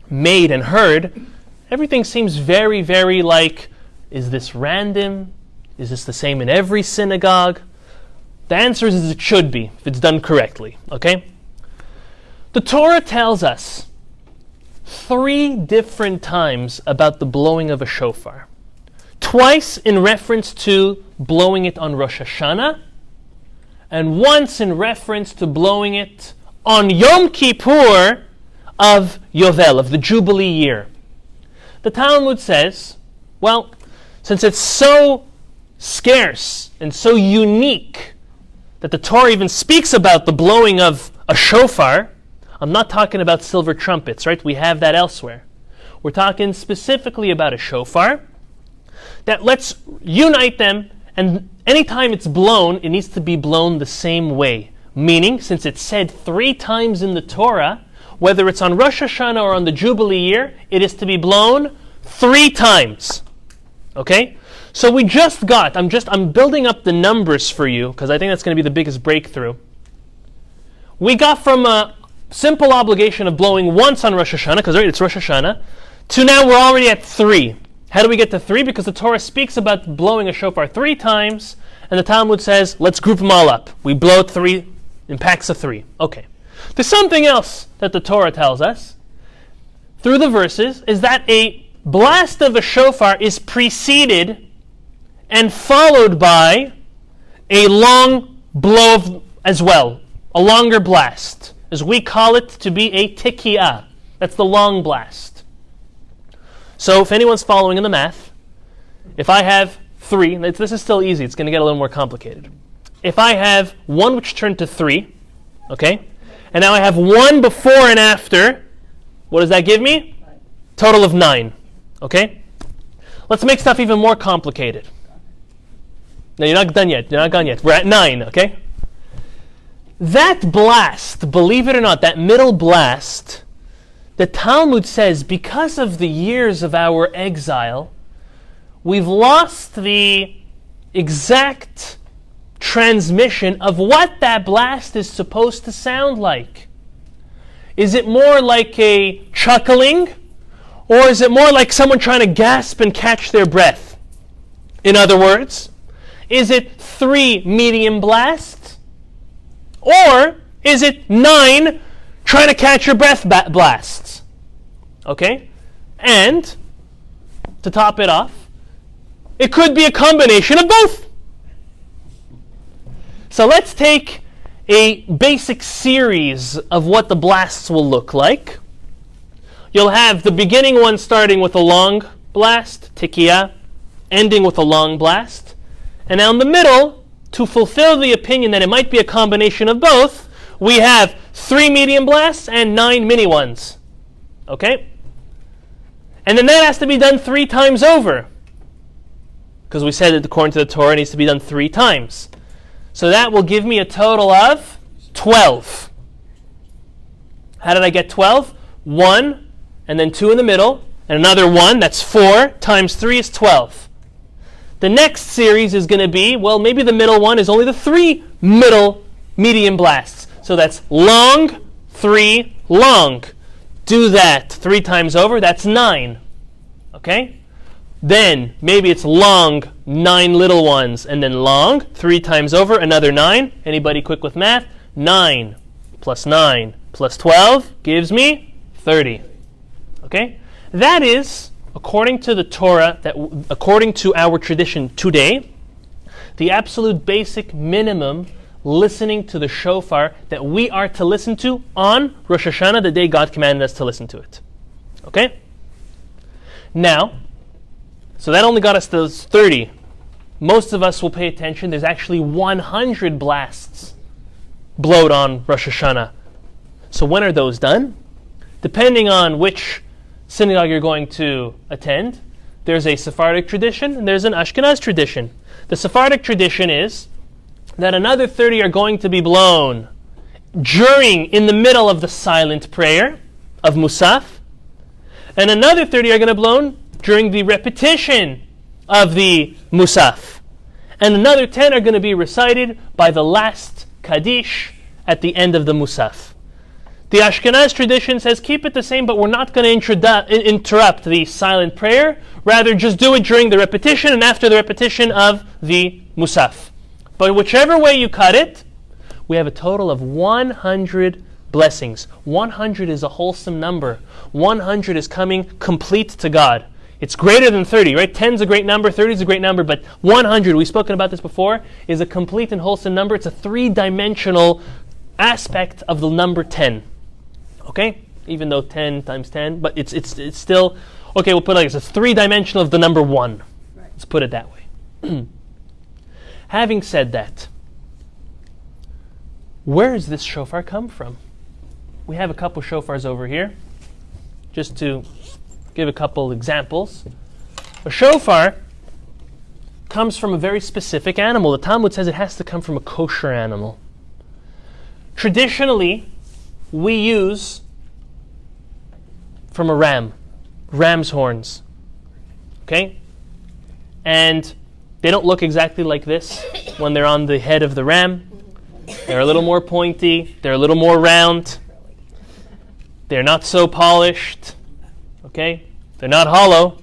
made and heard, everything seems very, very like, is this random? Is this the same in every synagogue? The answer is it should be, if it's done correctly, okay? The Torah tells us 3 different times about the blowing of a shofar. Twice in reference to blowing it on Rosh Hashanah, and once in reference to blowing it on Yom Kippur of Yovel, of the Jubilee year. The Talmud says, well, since it's so scarce and so unique that the Torah even speaks about the blowing of a shofar, I'm not talking about silver trumpets, right? We have that elsewhere. We're talking specifically about a shofar, that let's unite them, and anytime it's blown, it needs to be blown the same way. Meaning, since it's said 3 times in the Torah, whether it's on Rosh Hashanah or on the Jubilee year, it is to be blown 3 times. Okay? So we just got, I'm building up the numbers for you, because I think that's going to be the biggest breakthrough. We got from a simple obligation of blowing once on Rosh Hashanah, because it's Rosh Hashanah, to now we're already at 3. How do we get to 3? Because the Torah speaks about blowing a shofar 3 times, and the Talmud says, let's group them all up. We blow 3 in packs of 3. Okay. There's something else that the Torah tells us through the verses, is that a blast of a shofar is preceded and followed by a long blow as well, a longer blast, as we call it to be a tikiyah. That's the long blast. So if anyone's following in the math, if I have 3, this is still easy, it's going to get a little more complicated. If I have 1 which turned to 3, okay, and now I have 1 before and after, what does that give me? Total of 9, okay? Let's make stuff even more complicated. No, you're not done yet, you're not gone yet. We're at 9, okay? That blast, believe it or not, that middle blast, the Talmud says, because of the years of our exile, we've lost the exact transmission of what that blast is supposed to sound like. Is it more like a chuckling, or is it more like someone trying to gasp and catch their breath? In other words, is it 3 medium blasts, or is it 9 trying to catch your breath blasts? Okay? And, to top it off, it could be a combination of both. So let's take a basic series of what the blasts will look like. You'll have the beginning one starting with a long blast, tikiyah, ending with a long blast. And now in the middle, to fulfill the opinion that it might be a combination of both, we have 3 medium blasts and 9 mini ones. Okay? And then that has to be done 3 times over. Because we said that according to the Torah, it needs to be done 3 times. So that will give me a total of 12. How did I get 12? 1, and then 2 in the middle, and another 1, that's 4, times 3 is 12. The next series is going to be, well, maybe the middle one is only the 3 middle medium blasts. So that's long, 3, long. Do that 3 times over, that's 9. Okay? Then maybe it's long, 9 little ones, and then long, 3 times over, another 9. Anybody quick with math? 9 plus 9 plus 12 gives me 30. Okay? That is, according to the Torah, according to our tradition today, the absolute basic minimum listening to the shofar that we are to listen to on Rosh Hashanah, the day God commanded us to listen to it. Okay? Now, so that only got us those 30. Most of us will pay attention. There's actually 100 blasts blowed on Rosh Hashanah. So when are those done? Depending on which synagogue you're going to attend, there's a Sephardic tradition and there's an Ashkenaz tradition. The Sephardic tradition is that another 30 are going to be blown in the middle of the silent prayer of Musaf, and another 30 are going to be blown during the repetition of the Musaf. And another 10 are going to be recited by the last Kaddish at the end of the Musaf. The Ashkenaz tradition says keep it the same, but we're not going to interrupt the silent prayer. Rather, just do it during the repetition and after the repetition of the Musaf. But whichever way you cut it, we have a total of 100 blessings. 100 is a wholesome number. 100 is coming complete to God. It's greater than 30, right? 10 is a great number, 30 is a great number, but 100, we've spoken about this before, is a complete and wholesome number. It's a three-dimensional aspect of the number 10. Okay? Even though 10 times 10, but it's still, okay, we'll put it like this. It's three-dimensional of the number 1. Right. Let's put it that way. Having said that, where does this shofar come from? We have a couple shofars over here, just to give a couple examples. A shofar comes from a very specific animal. The Talmud says it has to come from a kosher animal. Traditionally, we use from a ram's horns. Okay? And they don't look exactly like this when they're on the head of the ram. They're a little more pointy. They're a little more round. They're not so polished. Okay? They're not hollow.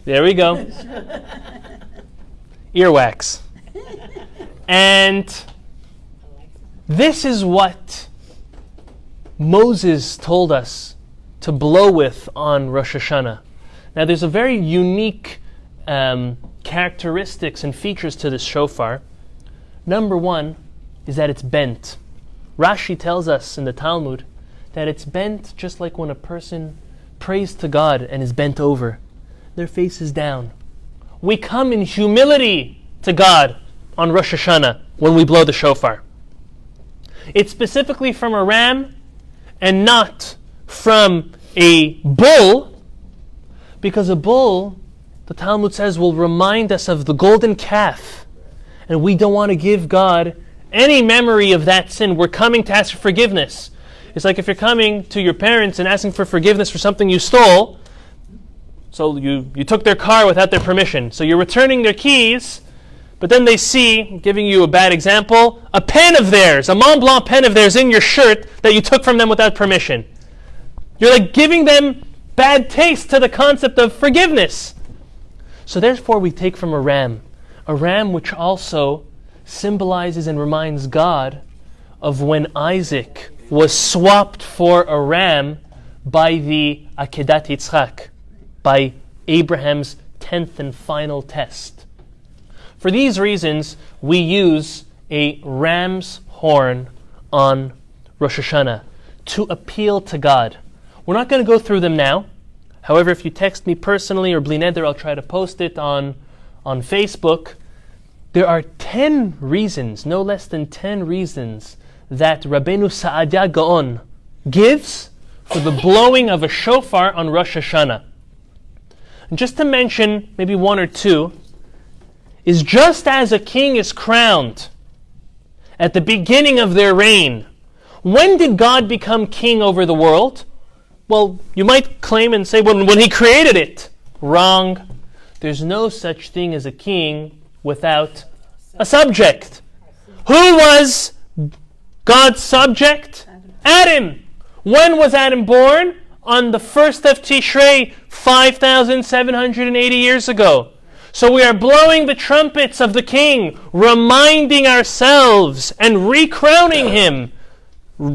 There we go. Earwax. And this is what Moses told us to blow with on Rosh Hashanah. Now there's a very unique characteristics and features to this shofar. Number one is that it's bent. Rashi tells us in the Talmud that it's bent just like when a person prays to God and is bent over. Their face is down. We come in humility to God on Rosh Hashanah when we blow the shofar. It's specifically from a ram and not from a bull, because a bull, the Talmud says, will remind us of the golden calf, and we don't want to give God any memory of that sin. We're coming to ask for forgiveness. It's like if you're coming to your parents and asking for forgiveness for something you stole. So you took their car without their permission. So you're returning their keys, but then they see, giving you a bad example, a pen of theirs, a Mont Blanc pen of theirs in your shirt that you took from them without permission. You're like giving them bad taste to the concept of forgiveness. So therefore we take from a ram which also symbolizes and reminds God of when Isaac was swapped for a ram by the Akedat Yitzchak, by Abraham's 10th and final test. For these reasons, we use a ram's horn on Rosh Hashanah to appeal to God. We're not going to go through them now. However, if you text me personally or Bli Neder, I'll try to post it on Facebook. There are 10 reasons, no less than 10 reasons, that Rabbeinu Saadia Gaon gives for the blowing of a shofar on Rosh Hashanah. And just to mention maybe one or two, is just as a king is crowned at the beginning of their reign, when did God become king over the world? Well, you might claim and say, when he created it. Wrong. There's no such thing as a king without a subject. Who was God's subject? Adam. When was Adam born? On the 1st of Tishrei, 5,780 years ago. So we are blowing the trumpets of the king, reminding ourselves and recrowning him,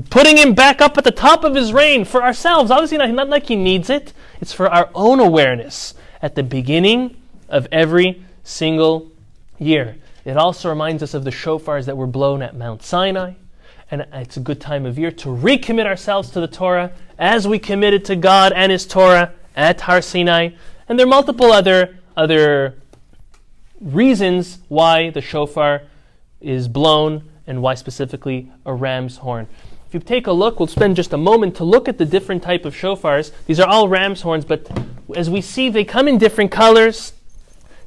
putting him back up at the top of his reign for ourselves. Obviously not like he needs it. It's for our own awareness at the beginning of every single year. It also reminds us of the shofars that were blown at Mount Sinai. And it's a good time of year to recommit ourselves to the Torah as we committed to God and His Torah at Har Sinai. And there are multiple other reasons why the shofar is blown and why specifically a ram's horn. If you take a look, we'll spend just a moment to look at the different type of shofars. These are all ram's horns, but as we see, they come in different colors.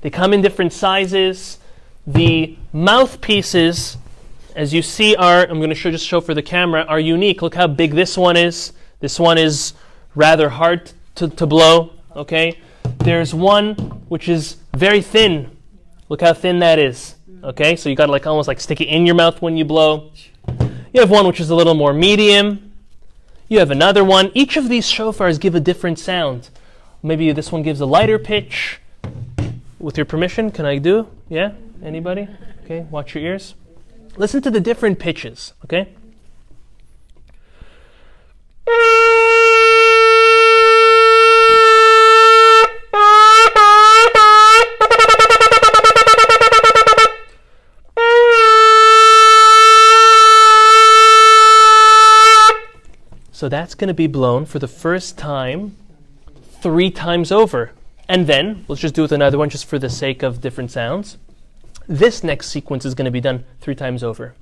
They come in different sizes. The mouthpieces, as you see, I'm going to just show for the camera, are unique. Look how big this one is. This one is rather hard to blow. Okay, there's one which is very thin, Look how thin that is. Okay, so you got to like almost like stick it in your mouth when you blow. You have one which is a little more medium. You have another one. Each of these shofars give a different sound. Maybe this one gives a lighter pitch. With your permission, can I do? Yeah? Anybody? Okay, watch your ears. Listen to the different pitches, okay? So that's going to be blown for the first time 3 times over. And then, let's just do it with another one just for the sake of different sounds. This next sequence is going to be done 3 times over.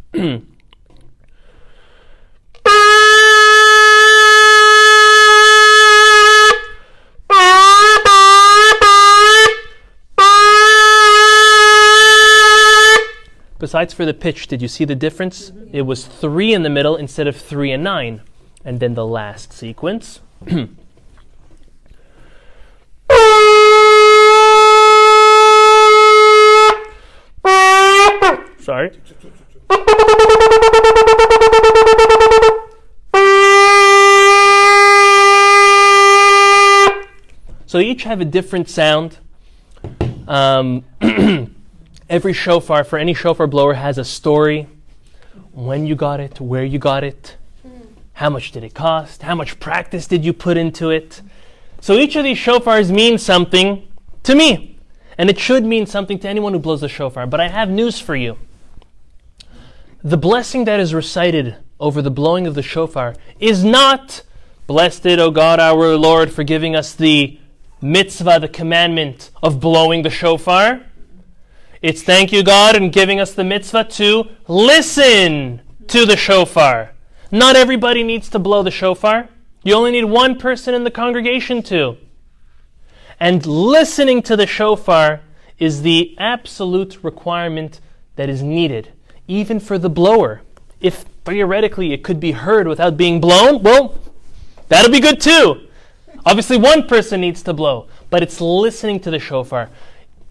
Besides for the pitch, did you see the difference? It was 3 in the middle instead of 3 and 9. And then the last sequence. Sorry. So they each have a different sound. Every shofar, for any shofar blower, has a story. When you got it, where you got it, how much did it cost, how much practice did you put into it. So each of these shofars means something to me. And it should mean something to anyone who blows the shofar. But I have news for you. The blessing that is recited over the blowing of the shofar is not, "Blessed, O God, our Lord, for giving us the mitzvah, the commandment of blowing the shofar." It's, "Thank you, God, in giving us the mitzvah to listen to the shofar." Not everybody needs to blow the shofar. You only need one person in the congregation to. And listening to the shofar is the absolute requirement that is needed, even for the blower. If theoretically it could be heard without being blown, well, that'll be good too. Obviously one person needs to blow, but it's listening to the shofar.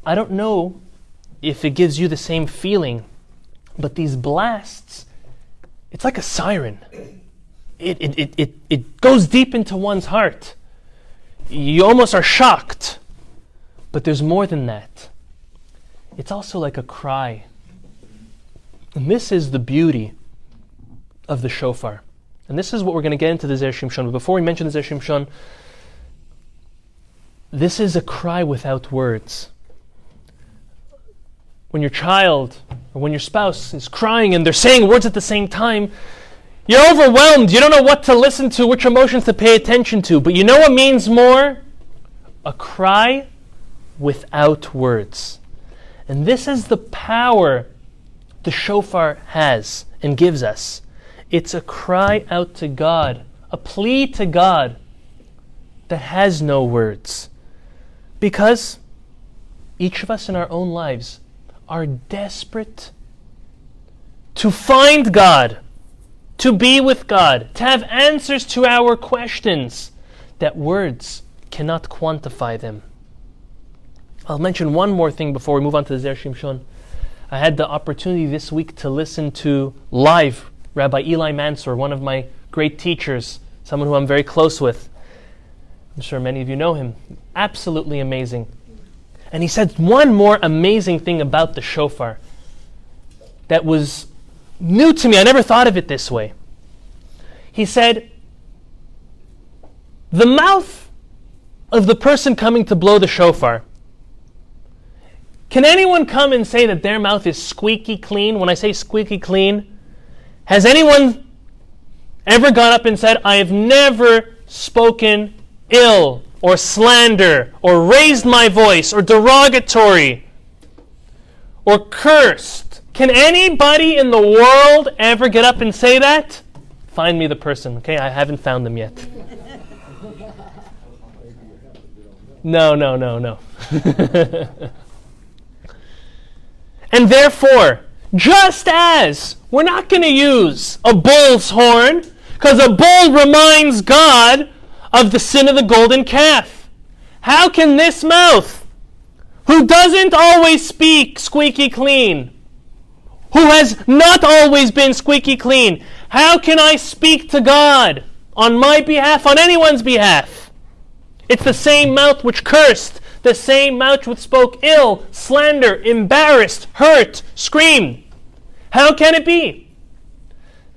I don't know if it gives you the same feeling, but these blasts, it's like a siren. It goes deep into one's heart. You almost are shocked. But there's more than that. It's also like a cry. And this is the beauty of the shofar. And this is what we're going to get into the Zera Shimshon. But before we mention the Zera Shimshon, this is a cry without words. When your child or when your spouse is crying and they're saying words at the same time, you're overwhelmed. You don't know what to listen to, which emotions to pay attention to. But you know what means more? A cry without words. And this is the power the shofar has and gives us. It's a cry out to God, a plea to God that has no words. Because each of us in our own lives are desperate to find God, to be with God, to have answers to our questions, that words cannot quantify them. I'll mention one more thing before we move on to the Zera Shimshon. I had the opportunity this week to listen to live Rabbi Eli Mansour, one of my great teachers, someone who I'm very close with. I'm sure many of you know him. Absolutely amazing. And he said one more amazing thing about the shofar that was new to me. I never thought of it this way. He said, the mouth of the person coming to blow the shofar, can anyone come and say that their mouth is squeaky clean? When I say squeaky clean, has anyone ever gone up and said, "I have never spoken ill or slander or raised my voice or derogatory or cursed"? Can anybody in the world ever get up and say that? Find me the person, okay? I haven't found them yet. No. And therefore, just as we're not going to use a bull's horn, because a bull reminds God of the sin of the golden calf, how can this mouth who doesn't always speak squeaky clean, who has not always been squeaky clean, how can I speak to God on my behalf, on anyone's behalf? It's the same mouth which cursed, the same mouth which spoke ill, slander, embarrassed, hurt, screamed. How can it be?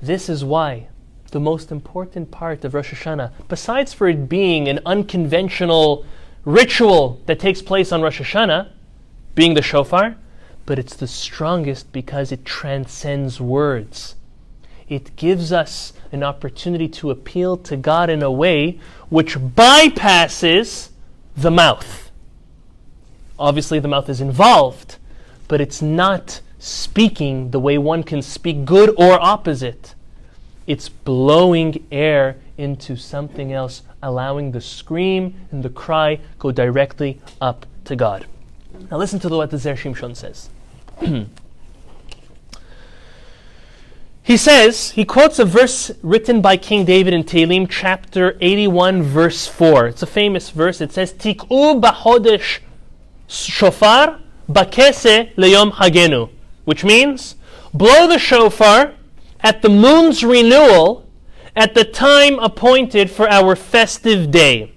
This is why the most important part of Rosh Hashanah, besides for it being an unconventional ritual that takes place on Rosh Hashanah, being the shofar, but it's the strongest because it transcends words. It gives us an opportunity to appeal to God in a way which bypasses the mouth. Obviously, the mouth is involved, but it's not speaking the way one can speak good or opposite. It's blowing air into something else, allowing the scream and the cry go directly up to God. Now listen to what the Zera Shimshon says. He quotes a verse written by King David in Tehillim, chapter 81, verse 4. It's a famous verse. It says, Tik'u b'chodesh shofar b'kese leyom hagenu, which means, blow the shofar at the moon's renewal at the time appointed for our festive day.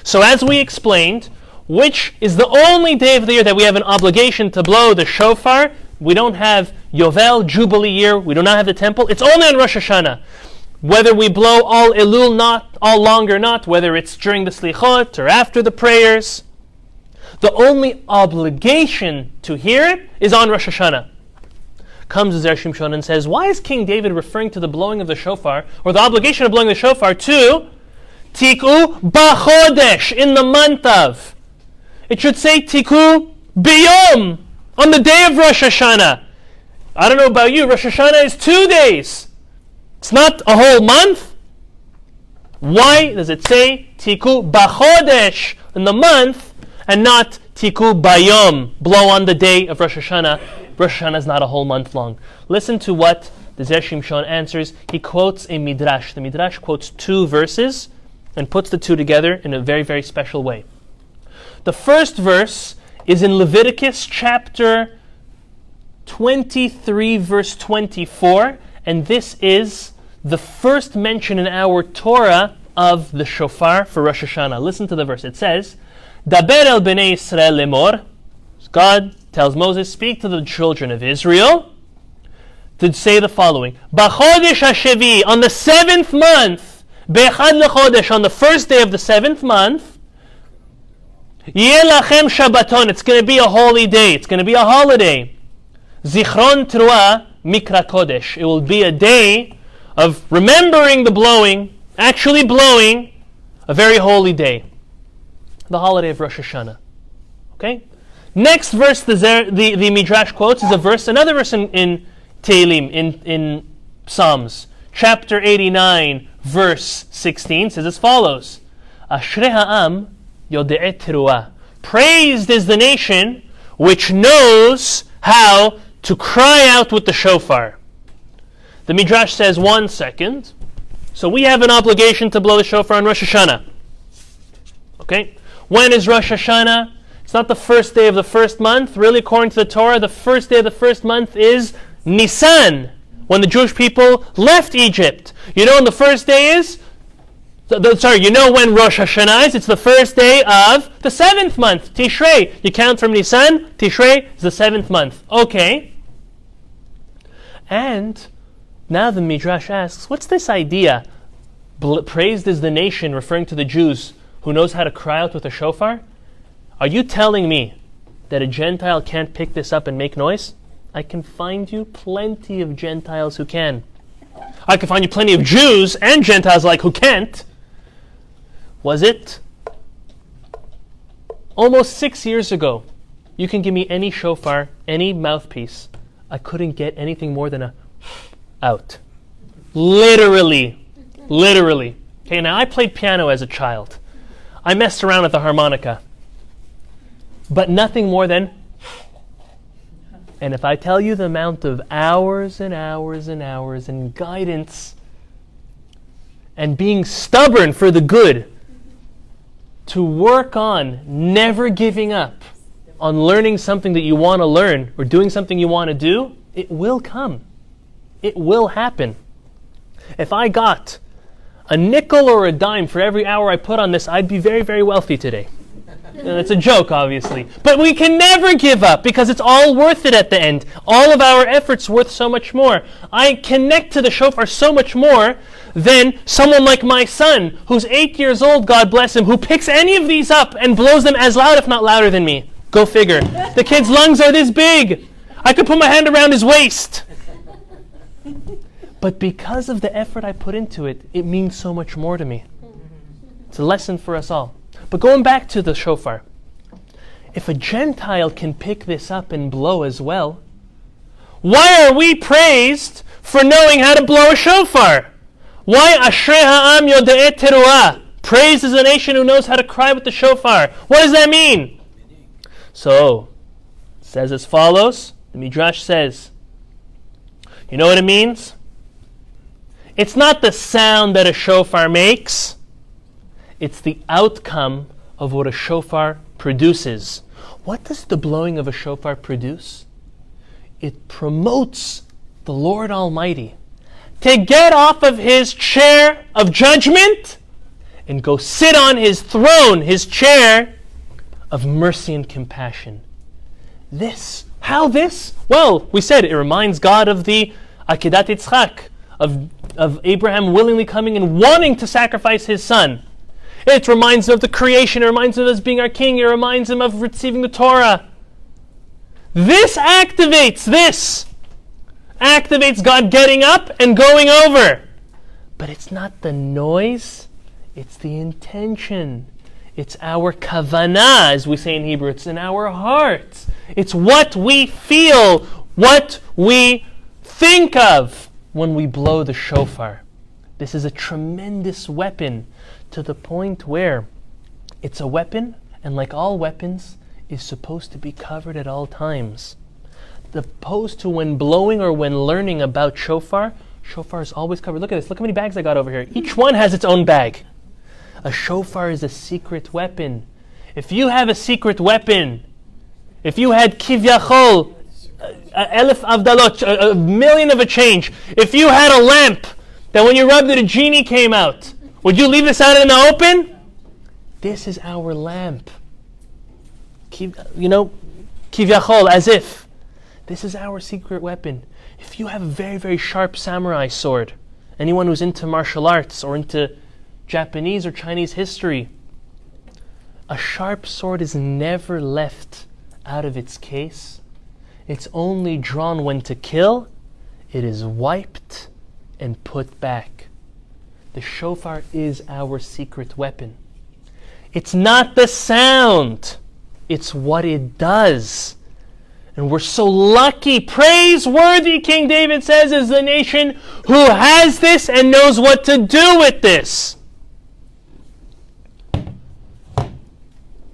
So as we explained, which is the only day of the year that we have an obligation to blow the shofar. We don't have Yovel, Jubilee year. We do not have the temple. It's only on Rosh Hashanah. Whether we blow all Elul not, all long or not, whether it's during the Slichot or after the prayers, the only obligation to hear it is on Rosh Hashanah. Comes Zera Shimshon and says, why is King David referring to the blowing of the shofar, or the obligation of blowing the shofar, to Tik'u b'chodesh, in the month of? It should say Tik'u b'yom, on the day of Rosh Hashanah. I don't know about you, Rosh Hashanah is 2 days. It's not a whole month. Why does it say Tik'u b'chodesh, in the month, and not Tik'u b'yom, blow on the day of Rosh Hashanah? Rosh Hashanah is not a whole month long. Listen to what the Zera Shimshon answers. He quotes a midrash. The midrash quotes 2 verses and puts the 2 together in a very, very special way. The first verse is in Leviticus chapter 23, verse 24, and this is the first mention in our Torah of the shofar for Rosh Hashanah. Listen to the verse. It says, Daber el bnei Yisrael lemor. God tells Moses, speak to the children of Israel to say the following. B'chodesh hashevi, on the 7th month, be'echad lechodesh, on the first day of the 7th month, yeh lachem shabbaton, it's going to be a holy day, it's going to be a holiday. Zichron teruah mikra kodesh, it will be a day of remembering the blowing, actually blowing, a very holy day. The holiday of Rosh Hashanah. Okay? Next verse the Midrash quotes is another verse in Tehillim, in Psalms. Chapter 89, verse 16 says as follows. Ashrei ha'am yodei teruah. Praised is the nation which knows how to cry out with the shofar. The Midrash says, 1 second. So we have an obligation to blow the shofar on Rosh Hashanah. Okay? When is Rosh Hashanah? It's not the first day of the first month. Really, according to the Torah, the first day of the first month is Nisan, when the Jewish people left Egypt. You know when the first day is? You know when Rosh Hashanah is? It's the first day of the 7th month, Tishrei. You count from Nisan, Tishrei is the 7th month. Okay. And now the Midrash asks, what's this idea? Praised is the nation, referring to the Jews who knows how to cry out with a shofar? Are you telling me that a Gentile can't pick this up and make noise? I can find you plenty of Gentiles who can. I can find you plenty of Jews and Gentiles alike who can't. Was it almost 6 years ago? You can give me any shofar, any mouthpiece. I couldn't get anything more than a out. Literally. Okay, now I played piano as a child. I messed around with the harmonica. But nothing more than, and if I tell you the amount of hours and hours and hours and guidance and being stubborn for the good to work on never giving up, on learning something that you want to learn or doing something you want to do, it will come. It will happen. If I got a nickel or a dime for every hour I put on this, I'd be very, very wealthy today. It's a joke, obviously. But we can never give up because it's all worth it at the end. All of our efforts worth so much more. I connect to the shofar so much more than someone like my son, who's 8 years old, God bless him, who picks any of these up and blows them as loud, if not louder than me. Go figure. The kid's lungs are this big. I could put my hand around his waist. But because of the effort I put into it, it means so much more to me. It's a lesson for us all. But going back to the shofar, if a Gentile can pick this up and blow as well, why are we praised for knowing how to blow a shofar? Why Ashrei ha'am yodei teruah? Praised is a nation who knows how to cry with the shofar. What does that mean? So, it says as follows. The Midrash says, you know what it means? It's not the sound that a shofar makes. It's the outcome of what a shofar produces. What does the blowing of a shofar produce? It promotes the Lord Almighty to get off of his chair of judgment and go sit on his throne, his chair of mercy and compassion. How this? Well, we said it reminds God of the Akedat Yitzchak, of Abraham willingly coming and wanting to sacrifice his son. It reminds him of the creation. It reminds him of us being our king. It reminds him of receiving the Torah. This activates God getting up and going over. But it's not the noise. It's the intention. It's our kavanah, as we say in Hebrew. It's in our hearts. It's what we feel, what we think of when we blow the shofar. This is a tremendous weapon, to the point where it's a weapon, and like all weapons, is supposed to be covered at all times. Opposed to when blowing or when learning about shofar is always covered. Look at this. Look how many bags I got over here. Each one has its own bag. A shofar is a secret weapon. If you have a secret weapon, if you had kivyachol, elef avdalot, a million of a change, if you had a lamp that when you rubbed it, a genie came out, would you leave this out in the open? This is our lamp. Kivyachol, as if. This is our secret weapon. If you have a very, very sharp samurai sword, anyone who's into martial arts or into Japanese or Chinese history, a sharp sword is never left out of its case. It's only drawn when to kill. It is wiped and put back. The shofar is our secret weapon. It's not the sound. It's what it does. And we're so lucky, praiseworthy, King David says, is the nation who has this and knows what to do with this.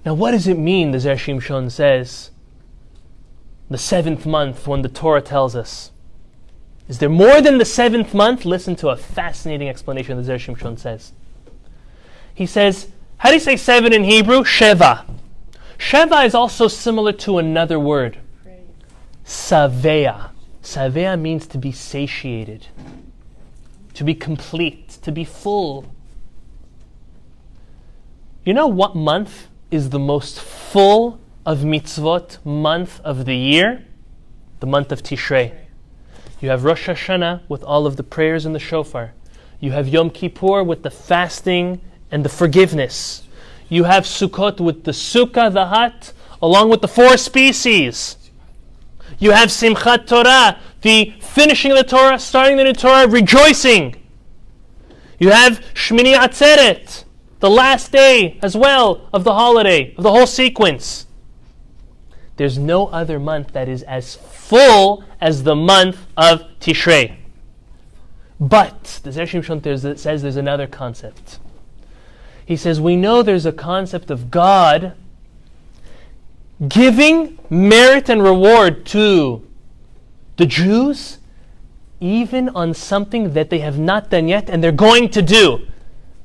Now what does it mean, the Zera Shimshon says, the 7th month when the Torah tells us? Is there more than the 7th month? Listen to a fascinating explanation the Zera Shimshon says. He says, how do you say 7 in Hebrew? Sheva. Sheva is also similar to another word. Savea. Savea means to be satiated, to be complete, to be full. You know what month is the most full of mitzvot month of the year? The month of Tishrei. You have Rosh Hashanah with all of the prayers and the shofar. You have Yom Kippur with the fasting and the forgiveness. You have Sukkot with the sukkah, the hut, along with the 4 species. You have Simchat Torah, the finishing of the Torah, starting the new Torah, rejoicing. You have Shmini Atzeret, the last day as well of the holiday, of the whole sequence. There's no other month that is as full as the month of Tishrei. But the Zera Shimshon says there's another concept. He says we know there's a concept of God giving merit and reward to the Jews even on something that they have not done yet and they're going to do.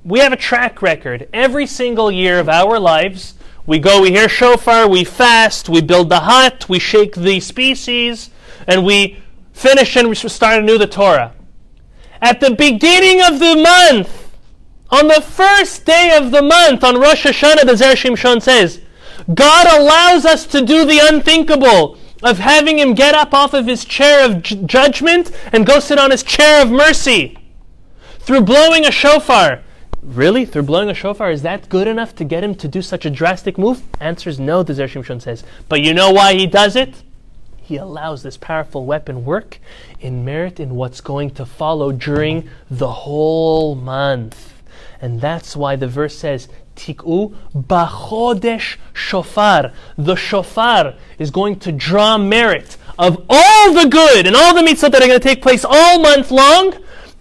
We have a track record. Every single year of our lives, We go, we hear shofar, we fast, we build the hut, we shake the species, and we finish and we start anew the Torah. At the beginning of the month, on the first day of the month, on Rosh Hashanah, the Zera Shimshon says, God allows us to do the unthinkable of having him get up off of his chair of judgment and go sit on his chair of mercy through blowing a shofar. Really? Through blowing a shofar? Is that good enough to get him to do such a drastic move? Answer is no, the Zera Shimshon says. But you know why he does it? He allows this powerful weapon work in merit in what's going to follow during the whole month. And that's why the verse says, Tik'u b'chodesh shofar. The shofar is going to draw merit of all the good and all the mitzvot that are going to take place all month long,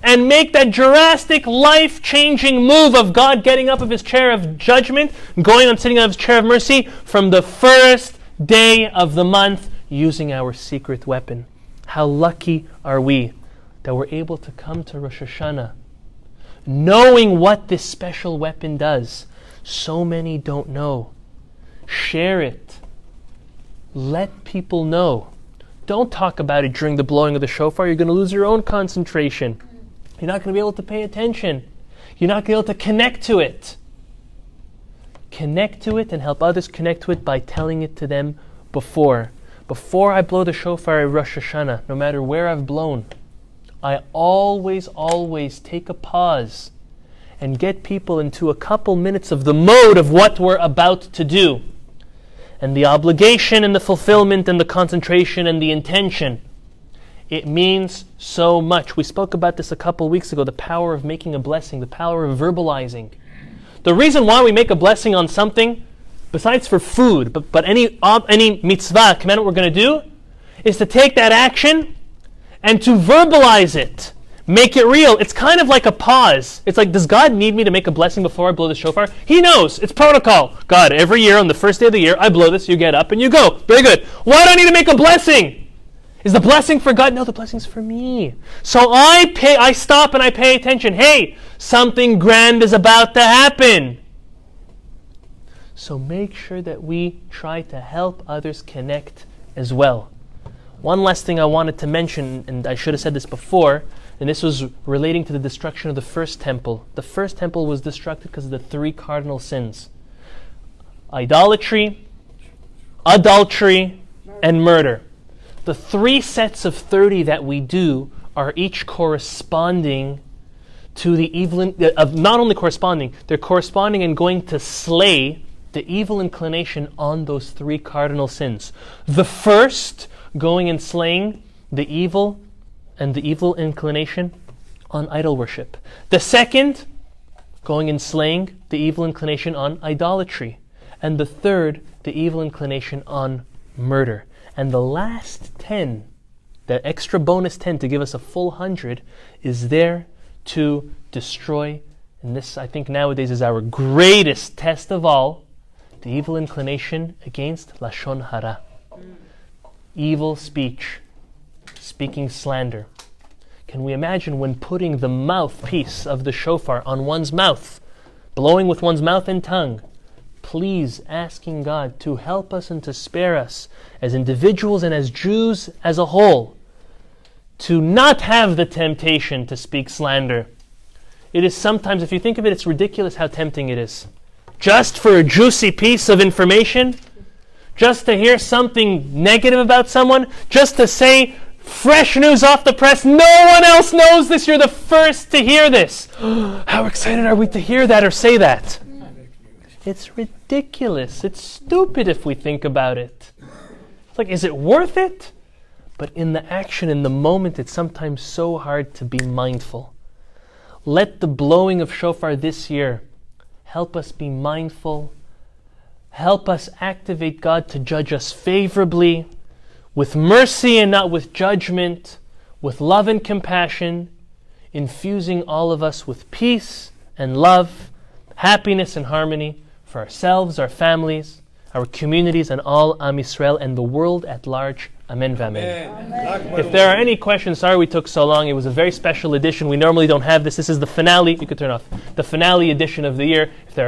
and make that drastic, life-changing move of God getting up of his chair of judgment, going on sitting on his chair of mercy from the first day of the month using our secret weapon. How lucky are we that we're able to come to Rosh Hashanah knowing what this special weapon does. So many don't know. Share it. Let people know. Don't talk about it during the blowing of the shofar. You're going to lose your own concentration. You're not going to be able to pay attention. You're not going to be able to connect to it. Connect to it and help others connect to it by telling it to them before. Before I blow the shofar at Rosh Hashanah, no matter where I've blown, I always take a pause and get people into a couple minutes of the mode of what we're about to do. And the obligation and the fulfillment and the concentration and the intention. It means so much. We spoke about this a couple weeks ago, the power of making a blessing, the power of verbalizing. The reason why we make a blessing on something, besides for food, but any mitzvah, commandment we're going to do, is to take that action and to verbalize it. Make it real. It's kind of like a pause. It's like, does God need me to make a blessing before I blow the shofar? He knows. It's protocol. God, every year on the first day of the year, I blow this, you get up and you go. Very good. Why do I need to make a blessing? Is the blessing for God? No, the blessing's for me. So I stop and I pay attention. Hey, something grand is about to happen. So make sure that we try to help others connect as well. One last thing I wanted to mention, and I should have said this before, and this was relating to the destruction of the first temple. The first temple was destructed because of the 3 cardinal sins. Idolatry, adultery, and murder. The 3 sets of 30 that we do are each corresponding to the evil, not only corresponding, they're corresponding and going to slay the evil inclination on those 3 cardinal sins. The first, going and slaying the evil and the evil inclination on idol worship. The second, going and slaying the evil inclination on idolatry. And the third, the evil inclination on murder. And the last 10, the extra bonus 10 to give us a full 100, is there to destroy, and this I think nowadays is our greatest test of all, the evil inclination against Lashon Hara. Evil speech, speaking slander. Can we imagine when putting the mouthpiece of the shofar on one's mouth, blowing with one's mouth and tongue, please asking God to help us and to spare us as individuals and as Jews as a whole to not have the temptation to speak slander. It is sometimes, if you think of it, it's ridiculous how tempting it is. Just for a juicy piece of information, just to hear something negative about someone, just to say fresh news off the press, no one else knows this, you're the first to hear this. How excited are we to hear that or say that? It's ridiculous. It's stupid if we think about it. It's like, is it worth it? But in the action, in the moment, it's sometimes so hard to be mindful. Let the blowing of shofar this year help us be mindful. Help us activate God to judge us favorably, with mercy and not with judgment, with love and compassion, infusing all of us with peace and love, happiness and harmony, for ourselves, our families, our communities, and all Am Yisrael and the world at large. Amen v'amen. If there are any questions, sorry we took so long. It was a very special edition. We normally don't have this. This is the finale. You could turn off. The finale edition of the year. If there are